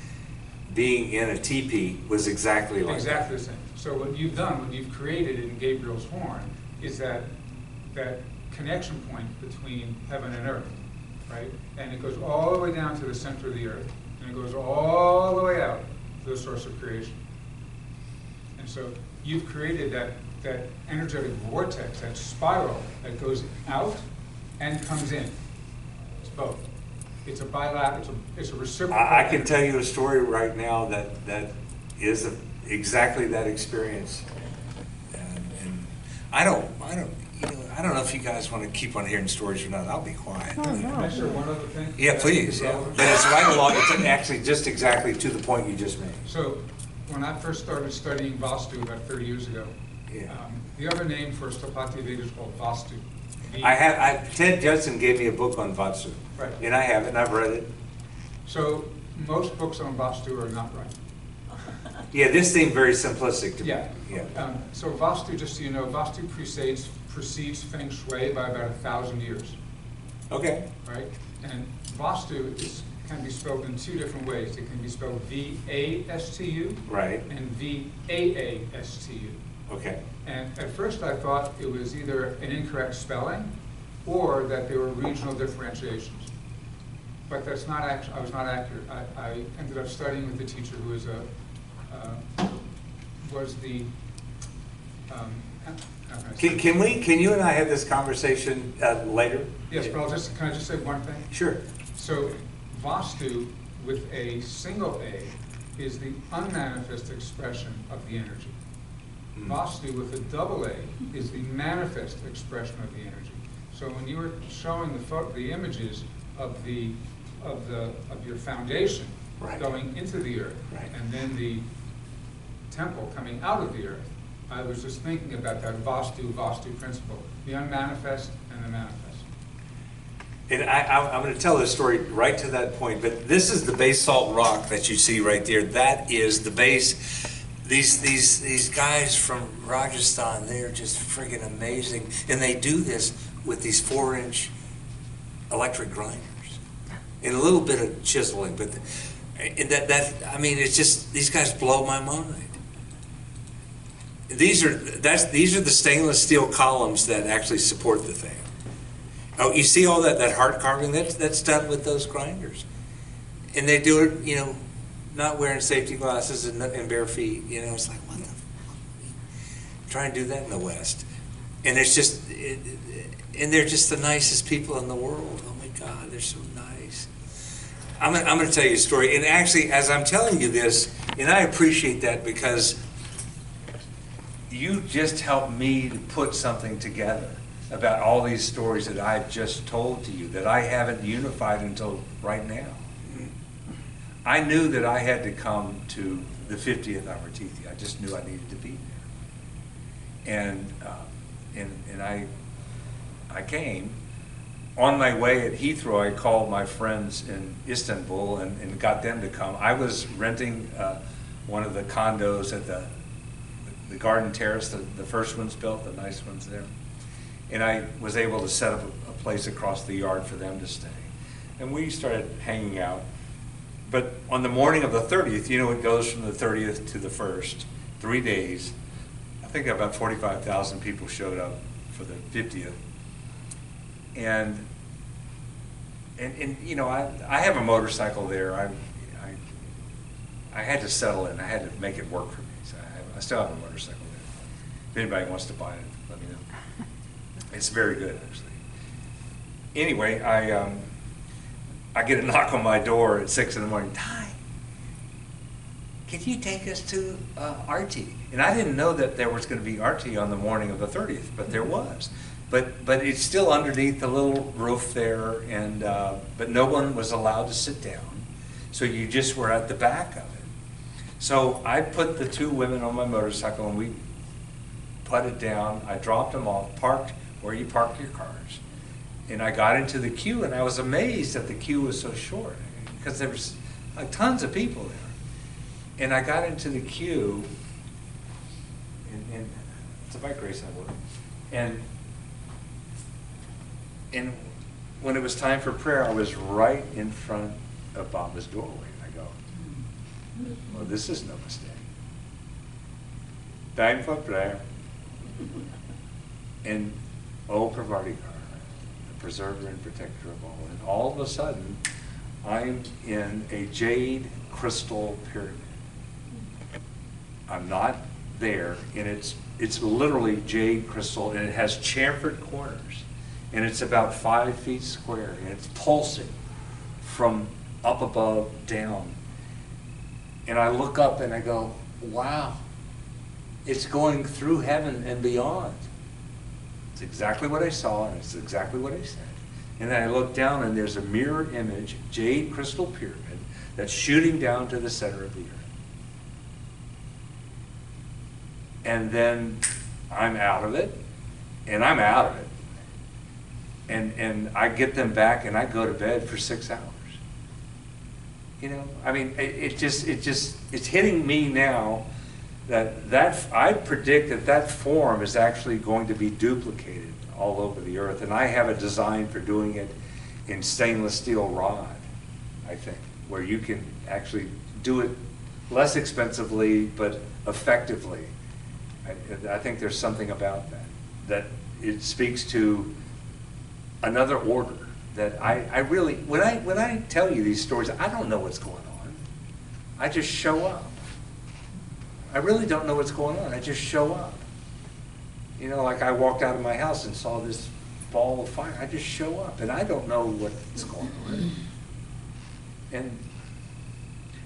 Being in a teepee was exactly like Exactly the same. So what you've done, what you've created in Gabriel's horn, is that connection point between heaven and earth, right? And it goes all the way down to the center of the earth, and it goes all the way out to the source of creation. And so you've created that energetic vortex, that spiral that goes out and comes in. It's both. It's a bilateral, it's a reciprocal. I can tell you a story right now that is exactly that experience. And I don't know if you guys want to keep on hearing stories or not. I'll be quiet. Can I share one other thing? Yeah, please. Yeah. But it's right along. It's actually just exactly to the point you just made. So when I first started studying Vastu about 30 years ago, Yeah. the other name for Sthapatya Veda is called Vastu. Ted Judson gave me a book on Vatsu. Right. And I have it, and I've read it. So most books on Vastu are not right. Yeah, this seemed very simplistic to me. Yeah. So Vastu, just so you know, Vastu precedes Feng Shui by about 1,000 years, Okay. right? And Vastu can be spelled in 2 different ways. It can be spelled V-A-S-T-U Right. and V-A-A-S-T-U. Okay. And at first I thought it was either an incorrect spelling or that there were regional differentiations. But that's not I was not accurate. I ended up studying with a teacher who was Can you and I have this conversation later? Yes, but can I just say one thing? Sure. So Vastu with a single A is the unmanifest expression of the energy. Vastu with a double A is the manifest expression of the energy. So when you were showing the images of your foundation Right. going into the earth, Right. and then the temple coming out of the earth, I was just thinking about that Vastu principle, the unmanifest and the manifest. And I'm going to tell this story right to that point, but this is the basalt rock that you see right there. That is the base. These guys from Rajasthan, they're just friggin' amazing. And they do this with these 4-inch electric grinders and a little bit of chiseling. But it's just, these guys blow my mind. These are the stainless steel columns that actually support the thing. Oh, you see all that heart carving? That's done with those grinders. And they do it, not wearing safety glasses and bare feet. It's like, what the fuck? Try and do that in the West. And it's just, and they're just the nicest people in the world. Oh my God, they're so nice. I'm going to tell you a story. And actually, as I'm telling you this, and I appreciate that because you just helped me to put something together about all these stories that I've just told to you, that I haven't unified until right now. I knew that I had to come to the 50th Artithi. I just knew I needed to be there. And I came. On my way at Heathrow, I called my friends in Istanbul and got them to come. I was renting one of the condos at the Garden Terrace, the first one's built, the nice ones there. And I was able to set up a place across the yard for them to stay. And we started hanging out. But on the morning of the 30th, you know, it goes from the 30th to the 1st, 3 days. I think about 45,000 people showed up for the 50th. And you know, I have a motorcycle there. I had to settle in. I had to make it work for me. So I still have a motorcycle there. If anybody wants to buy it, let me know. It's very good, actually. Anyway, I get a knock on my door at 6 in the morning. Ty, can you take us to Arti? And I didn't know that there was going to be Arti on the morning of the 30th, but there was. But it's still underneath the little roof there, and but no one was allowed to sit down. So you just were at the back of it. So I put the 2 women on my motorcycle, and we putted down. I dropped them off, parked where you park your cars. And I got into the queue, and I was amazed that the queue was so short, because there was like tons of people there. And I got into the queue, and it's a bike race I work. And when it was time for prayer, I was right in front of Baba's doorway. And I go, well, this is no mistake. Time for prayer. And O Pravartikar, the preserver and protector of all. And all of a sudden, I'm in a jade crystal pyramid. I'm not there, and it's literally jade crystal, and it has chamfered corners. And it's about 5 feet square, and it's pulsing from up above down. And I look up and I go, wow, it's going through heaven and beyond. It's exactly what I saw, and it's exactly what I said. And then I look down, and there's a mirror image, jade crystal pyramid, that's shooting down to the center of the earth. And then I'm out of it, and I'm out of it. And I get them back, and I go to bed for 6 hours. You know, I mean, it's hitting me now that I predict that form is actually going to be duplicated all over the earth. And I have a design for doing it in stainless steel rod, I think, where you can actually do it less expensively, but effectively. I think there's something about that it speaks to another order that I really, when I tell you these stories, I don't know what's going on. I just show up. I really don't know what's going on. I just show up. You know, like I walked out of my house and saw this ball of fire. I just show up, and I don't know what's going on. And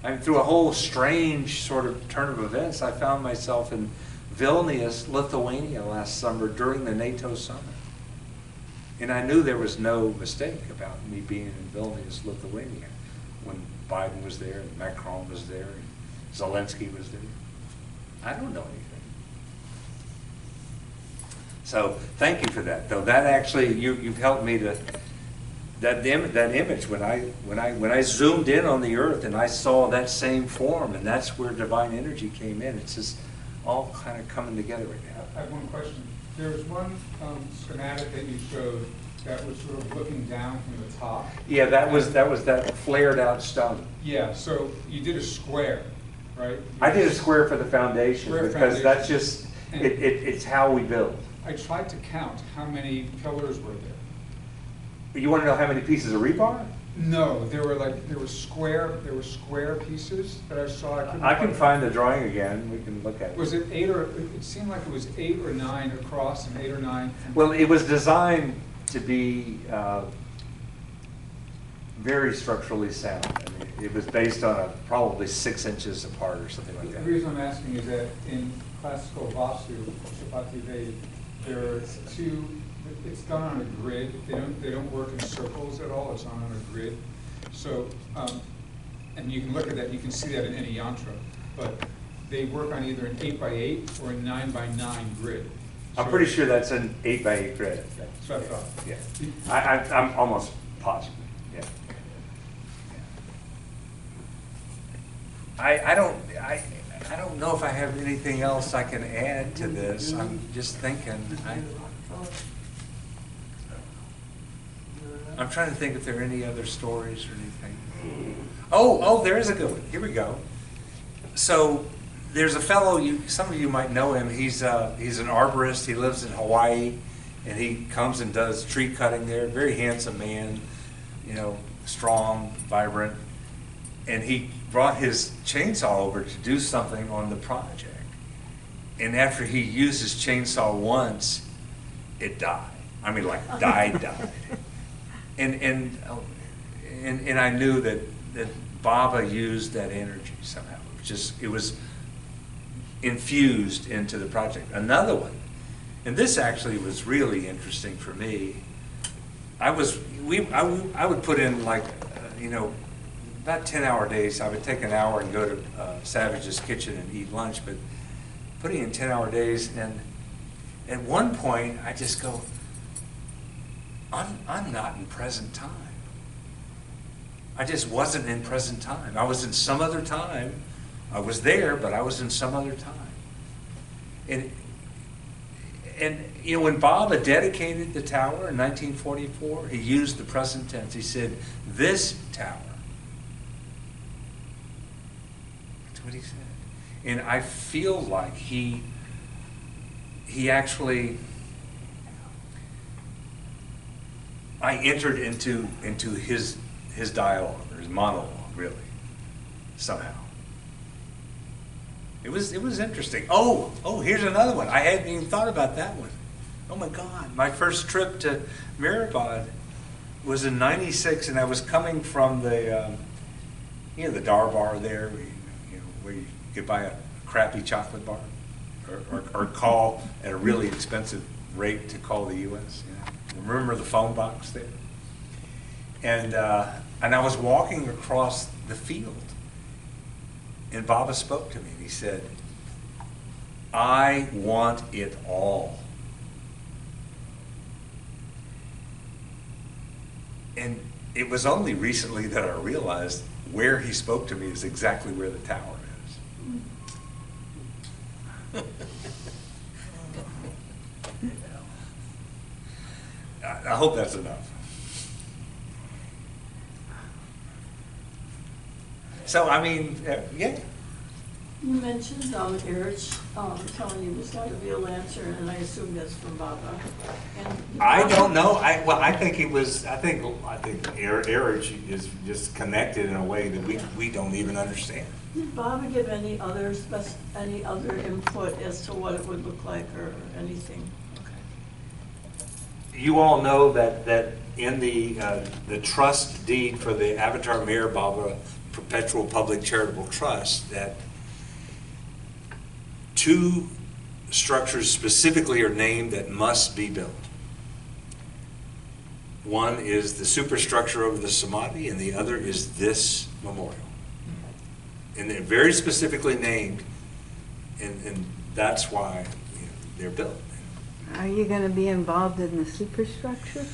I'm through a whole strange sort of turn of events. I found myself in Vilnius, Lithuania last summer during the NATO summit. And I knew there was no mistake about me being in Vilnius, Lithuania, when Biden was there, and Macron was there, and Zelensky was there. I don't know anything. So thank you for that, though. That actually, you've helped me to, that image, when I zoomed in on the earth and I saw that same form, and that's where divine energy came in. It's just all kind of coming together right now. I have one question. There was one schematic that you showed that was sort of looking down from the top. Yeah, that was that flared out stone. Yeah, so you did a square, right? I did a square for the foundation Square because foundation. that's just, it's how we build. I tried to count how many pillars were there. You want to know how many pieces of rebar? No, there were square pieces that I saw. I can find the drawing again. We can look at it. Was it 8 or, it seemed like it was 8 or 9 across and 8 or 9. Well, it was designed to be very structurally sound. I mean, it was based on probably 6 inches apart or something like The that. reason I'm asking is that in classical Vastu, Chapati Veda, there are two, it's done on a grid. They don't work in circles at all, it's on a grid. So, and you can look at that, you can see that in any yantra, but they work on either an 8x8 or a 9x9 grid. I'm pretty sure that's an 8x8 grid. That's what I thought. Yeah, I'm almost positive, yeah. I don't know if I have anything else I can add to this. I'm just thinking, I'm trying to think if there are any other stories or anything. Oh, there is a good one. Here we go. So there's a fellow, some of you might know him. He's an arborist. He lives in Hawaii, and he comes and does tree cutting there. Very handsome man, strong, vibrant. And he brought his chainsaw over to do something on the project. And after he used his chainsaw once, it died. I mean, like died. And I knew that Baba used that energy somehow. It was infused into the project. Another one, and this actually was really interesting for me. I would put in like, about 10-hour days. I would take an hour and go to Savage's kitchen and eat lunch, but putting in 10-hour days, and at one point I just go, I'm not in present time. I just wasn't in present time. I was in some other time. I was there, but I was in some other time. And when Baba dedicated the tower in 1944, he used the present tense. He said, "This tower." That's what he said. And I feel like he actually, I entered into his dialogue, or his monologue, really, somehow. It was interesting. Oh, here's another one. I hadn't even thought about that one. Oh my God. My first trip to Meherabad was in '96, and I was coming from the Darbar there, where you could buy a crappy chocolate bar, or call at a really expensive rate to call the U.S. Remember the phone box there? And I was walking across the field, and Baba spoke to me, and he said, "I want it all." And it was only recently that I realized where he spoke to me is exactly where the tower is. I hope that's enough. So, I mean, yeah. You mentioned Erich telling you was going to be a lantern, and I assume that's from Baba. And I don't know. I think it was. I think Erich is just connected in a way that we don't even understand. Did Baba give any other input as to what it would look like or anything? Okay. You all know that in the trust deed for the Avatar Meher Baba Perpetual Public Charitable Trust, that two structures specifically are named that must be built. One is the superstructure over the Samadhi, and the other is this memorial. And they're very specifically named, and that's why they're built. Are you going to be involved in the superstructure?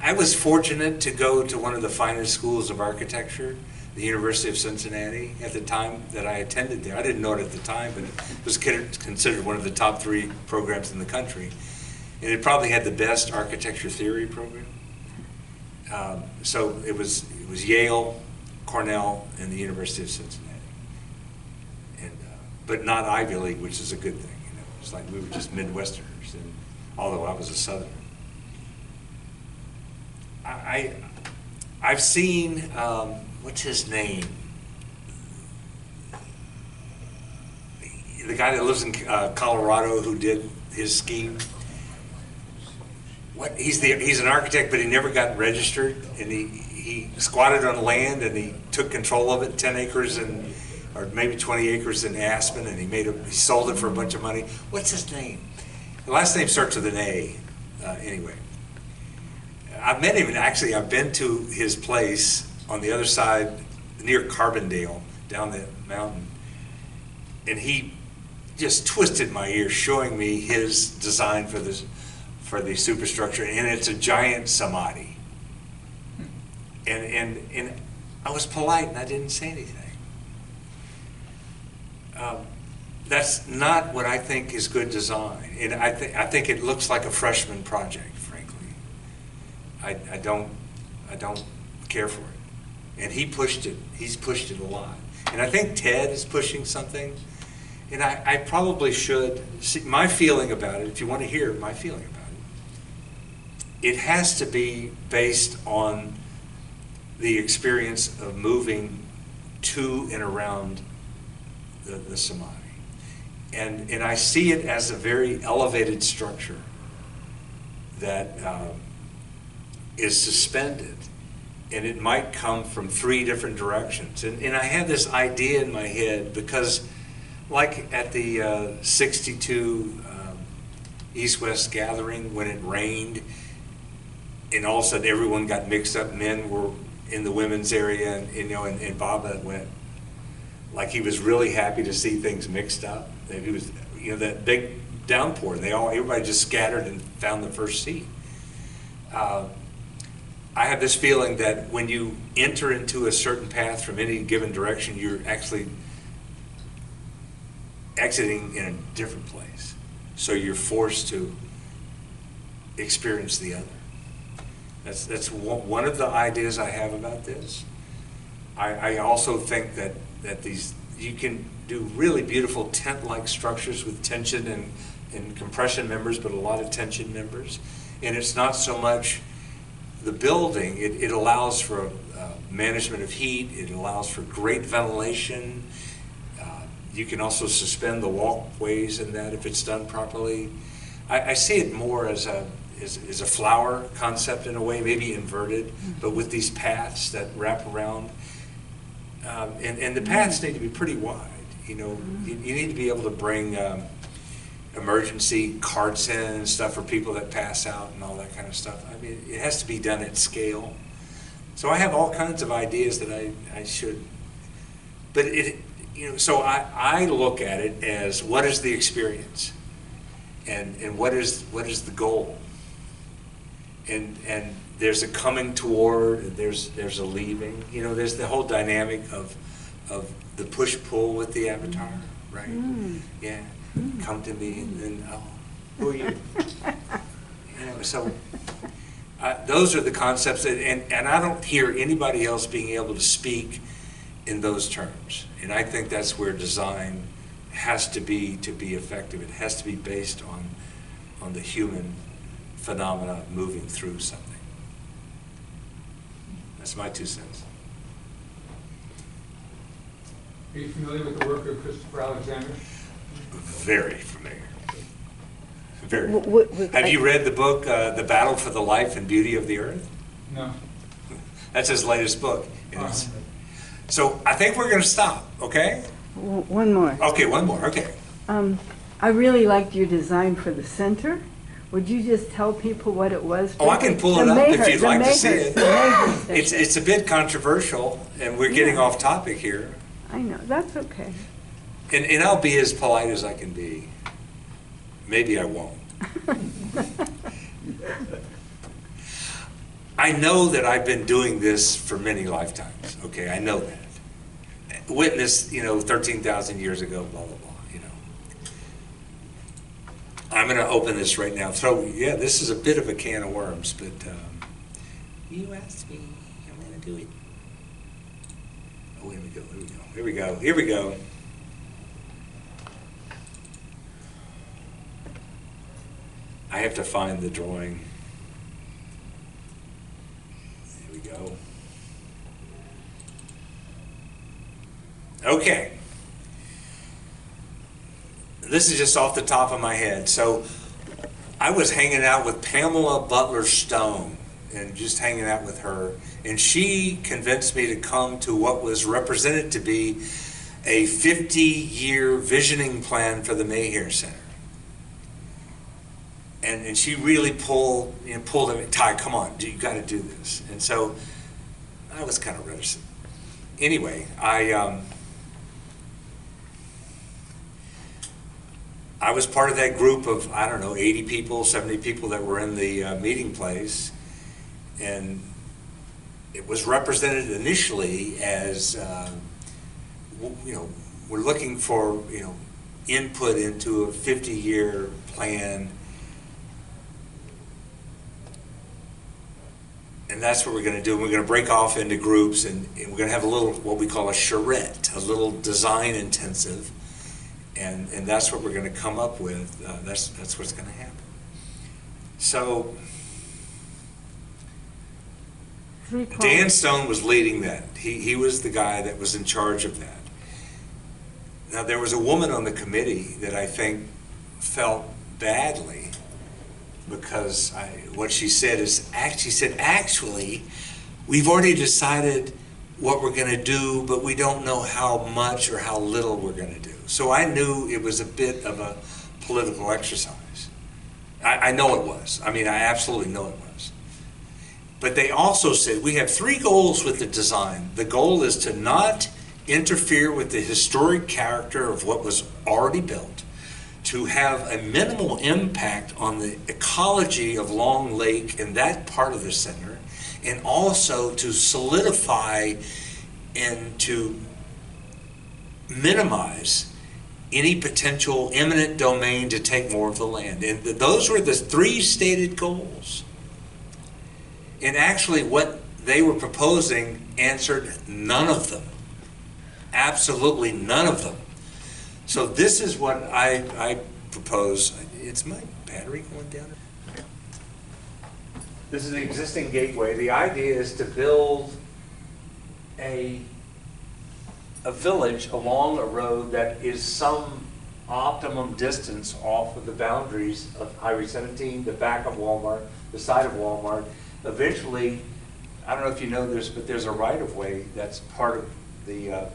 I was fortunate to go to one of the finest schools of architecture, the University of Cincinnati, at the time that I attended there. I didn't know it at the time, but it was considered one of the top 3 programs in the country. And it probably had the best architecture theory program. So it was Yale, Cornell, and the University of Cincinnati. And but not Ivy League, which is a good thing. It's like we were just Midwesterners, and although I was a Southerner. I've seen, what's his name? The guy that lives in Colorado who did his scheme. He's an architect, but he never got registered, and he squatted on land, and he took control of it, 10 acres, and or maybe 20 acres in Aspen, and he sold it for a bunch of money. What's his name? The last name starts with an A. Anyway, I've met him, and actually I've been to his place on the other side, near Carbondale, down the mountain, and he just twisted my ear showing me his design for the superstructure, and it's a giant samadhi. And I was polite and I didn't say anything. That's not what I think is good design, and I think it looks like a freshman project, frankly. I don't care for it, and he pushed it. He's pushed it a lot, and I think Ted is pushing something. And I probably should see my feeling about it. If you want to hear my feeling about it, it has to be based on the experience of moving to and around the samadhi. And I see it as a very elevated structure that is suspended, and it might come from 3 different directions. And I have this idea in my head because, like at the 62 East-West gathering, when it rained, and all of a sudden everyone got mixed up, men were in the women's area, and Baba went, like he was really happy to see things mixed up. He was, that big downpour, everybody just scattered and found the first seat. I have this feeling that when you enter into a certain path from any given direction, you're actually exiting in a different place. So you're forced to experience the other. That's one of the ideas I have about this. I also think that you can do really beautiful tent-like structures with tension and compression members, but a lot of tension members. And it's not so much the building, it allows for management of heat, it allows for great ventilation. You can also suspend the walkways in that if it's done properly. I see it more as a flower concept in a way, maybe inverted, but with these paths that wrap around. And the paths need to be pretty wide. You need to be able to bring emergency carts in and stuff for people that pass out and all that kind of stuff. I mean, it has to be done at scale. So I have all kinds of ideas that I should, but so I look at it as what is the experience, and what is the goal, and there's a coming toward, there's a leaving. There's the whole dynamic of the push-pull with the avatar, right? Yeah, come to me, and then, oh, who are you? So those are the concepts, and I don't hear anybody else being able to speak in those terms. And I think that's where design has to be effective. It has to be based on the human phenomena moving through something. That's my 2 cents. Are you familiar with the work of Christopher Alexander? Very familiar. Very. Have Have you read the book, The Battle for the Life and Beauty of the Earth? No. That's his latest book. So I think we're going to stop, okay? One more. Okay, one more, okay. I really liked your design for the center. Would you just tell people what it was? Oh, I can pull it up if you'd like to see it. It's a bit controversial, and we're getting off topic here. I know, that's okay. And I'll be as polite as I can be. Maybe I won't. I know that I've been doing this for many lifetimes, okay? I know that. Witness, 13,000 years ago, blah, blah, blah, I'm going to open this right now. This is a bit of a can of worms, but you asked me, I'm going to do it. Oh, here we go. I have to find the drawing. There we go. Okay. This is just off the top of my head. So I was hanging out with Pamela Butler Stone and just hanging out with her. And she convinced me to come to what was represented to be a 50-year visioning plan for the Mayhair Center. And she really pulled him, Ty, come on, you got to do this. And so I was kind of reticent. Anyway, I was part of that group of, I don't know, 80 people, 70 people that were in the meeting place. And it was represented initially as, we're looking for, input into a 50-year plan. And that's what we're going to do. We're going to break off into groups, and we're going to have a little, what we call a charrette, a little design intensive. And that's what we're going to come up with. That's what's going to happen. So Dan Stone was leading that. He was the guy that was in charge of that. Now, there was a woman on the committee that I think felt badly because what she said is, she said, actually, we've already decided what we're going to do, but we don't know how much or how little we're going to do. So I knew it was a bit of a political exercise. I know it was. I mean, I absolutely know it was. But they also said, we have 3 goals with the design. The goal is to not interfere with the historic character of what was already built, to have a minimal impact on the ecology of Long Lake and that part of the center, and also to solidify and to minimize any potential eminent domain to take more of the land. And those were the 3 stated goals. And actually what they were proposing answered none of them. Absolutely none of them. So this is what I propose. It's my battery going down. This is the existing gateway. The idea is to build a village along a road that is some optimum distance off of the boundaries of Highway 17, the back of Walmart, the side of Walmart. Eventually, I don't know if you know this, but there's a right-of-way that's part of the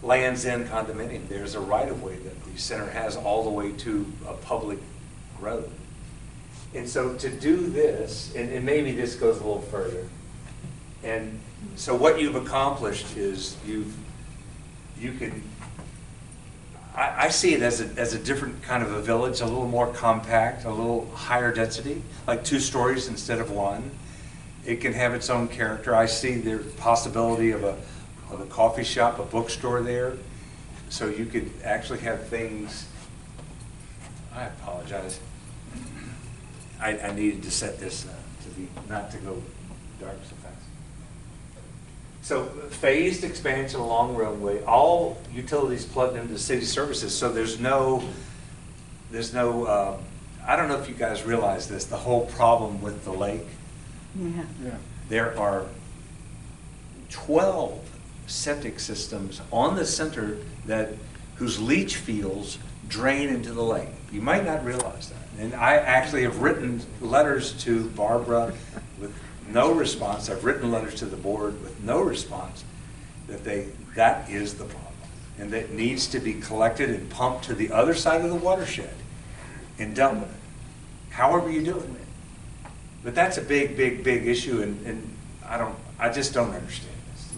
Land's End condominium. There's a right-of-way that the center has all the way to a public road. And so to do this, and maybe this goes a little further, and so what you've accomplished is I see it as a different kind of a village, a little more compact, a little higher density, like 2 stories instead of 1. It can have its own character. I see the possibility of a coffee shop, a bookstore there, so you could actually have things. I apologize. I needed to set this not to go dark so fast. So phased expansion along roadway, all utilities plugged into city services. So there's no. I don't know if you guys realize this. The whole problem with the lake. Yeah. There are 12 septic systems on the center whose leach fields drain into the lake. You might not realize that. And I actually have written letters to Barbara with no response. I've written letters to the board with no response that is the problem. And that needs to be collected and pumped to the other side of the watershed and dealt with it. However you do it. But that's a big, big, big issue, and I just don't understand this,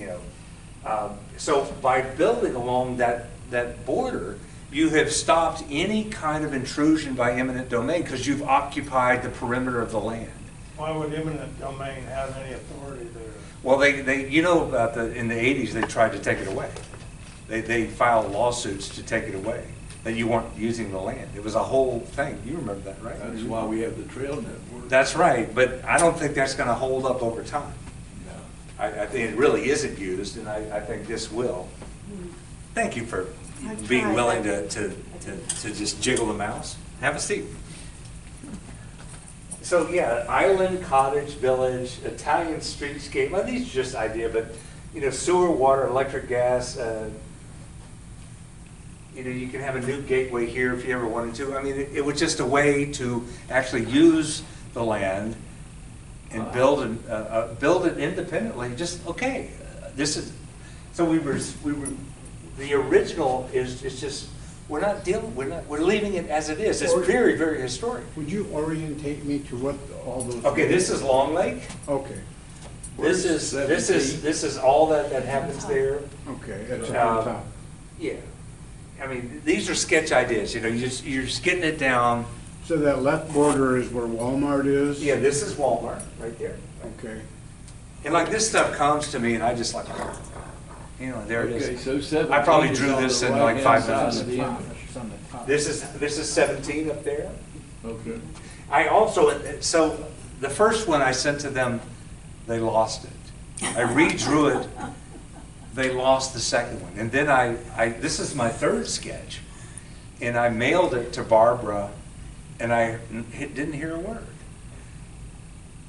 So by building along that border, you have stopped any kind of intrusion by eminent domain because you've occupied the perimeter of the land. Why would eminent domain have any authority there? Well, they about in the 80s they tried to take it away. They filed lawsuits to take it away, that you weren't using the land. It was a whole thing. You remember that, right? That's why we have the trail network. That's right, but I don't think that's going to hold up over time. No. I think it really isn't used, and I think this will. Thank you for being willing to just jiggle the mouse. Have a seat. So yeah, island, cottage, village, Italian streetscape. Well, these are just idea, but sewer, water, electric, gas. You can have a new gateway here if you ever wanted to. I mean, it was just a way to actually use the land and build it independently. Just okay, this is. So we were the original is just, we're leaving it as it is. It's very, very historic. Would you orientate me to what all those? Okay, this is Long Lake. Okay, This is all that happens there. okay, that's on top. Yeah. I mean, these are sketch ideas, you know, you're just getting it down. So that left border is where Walmart is? Yeah, this is Walmart, right there. Okay. And like this stuff comes to me and I just like, you know, there it Okay, is. so 17 I probably is drew on this the in like right-hand 5 side minutes. of the image. This is 17 up there. Okay. I also, so the first one I sent to them, they lost it. I redrew it, they lost the second one. And then this is my third sketch. And I mailed it to Barbara and I didn't hear a word.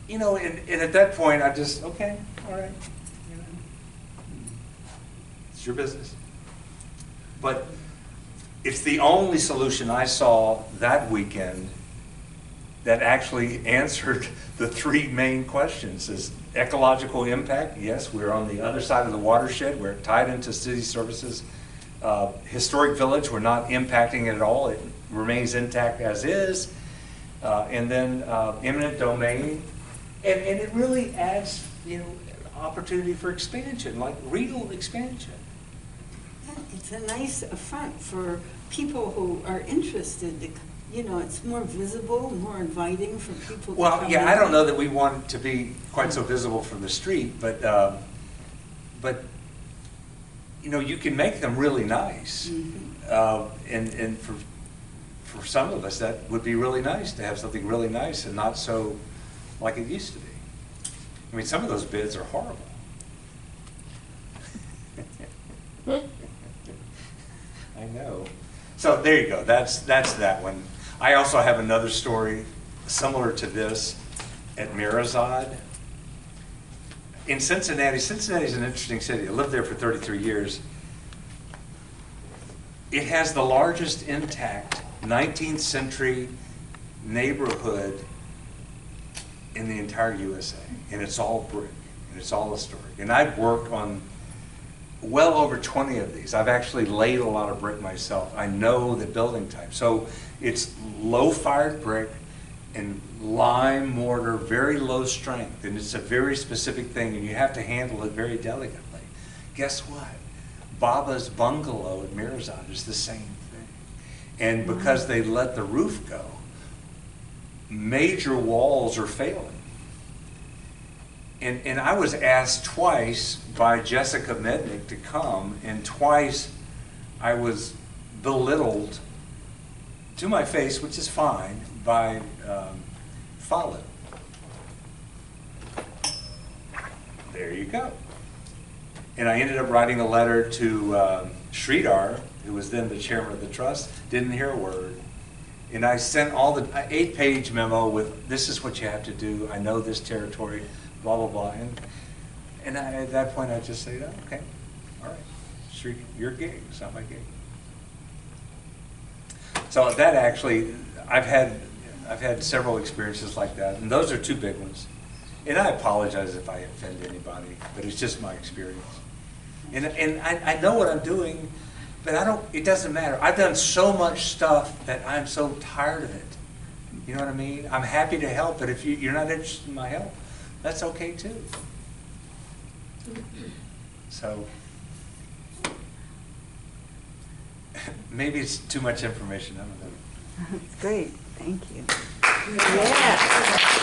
You know, and at that point I just, okay, all right, you know, it's your business. But it's the only solution I saw that weekend that actually answered the 3 main questions. Is ecological impact, yes, we're on the other side of the watershed, we're tied into city services. Historic village, we're not impacting it at all, it remains intact as is. And then eminent domain, and it really adds, you know, opportunity for expansion, like real expansion. It's a nice front for people who are interested to, you know, it's more visible, more inviting for people to Well, come yeah, in. I don't know that we want it to be quite so visible from the street, but you know, you can make them really nice. And for some of us, that would be really nice to have something really nice and not so like it used to be. I mean, some of those bids are horrible. I know. So there you go. That's that one. I also have another story similar to this at Meherabad. In Cincinnati, Cincinnati is an interesting city. I lived there for 33 years. It has the largest intact 19th century neighborhood in the entire USA. And it's all brick, and it's all historic. And I've worked on well over 20 of these. I've actually laid a lot of brick myself. I know the building type. So it's low-fired brick and lime mortar, very low strength, and it's a very specific thing, and you have to handle it very delicately. Guess what? Baba's bungalow at Meherabad is the same thing. And because they let the roof go, major walls are failing. And I was asked twice by Jessica Mednick to come, and twice I was belittled to my face, which is fine, by Follow. There you go. And I ended up writing a letter to Sridhar, who was then the chairman of the trust, didn't hear a word. And I sent all the 8-page memo with, this is what you have to do, I know this territory, blah, blah, blah. And at that point, I just said, oh, okay, all right, Sri, your gig, it's not my gig. So that actually, I've had several experiences like that, and those are 2 big ones. And I apologize if I offend anybody, but it's just my experience. And I know what I'm doing, but it doesn't matter. I've done so much stuff that I'm so tired of it. You know what I mean? I'm happy to help, but if you're not interested in my help, that's okay too. So, maybe it's too much information, I don't know. That's great, thank you. Yeah.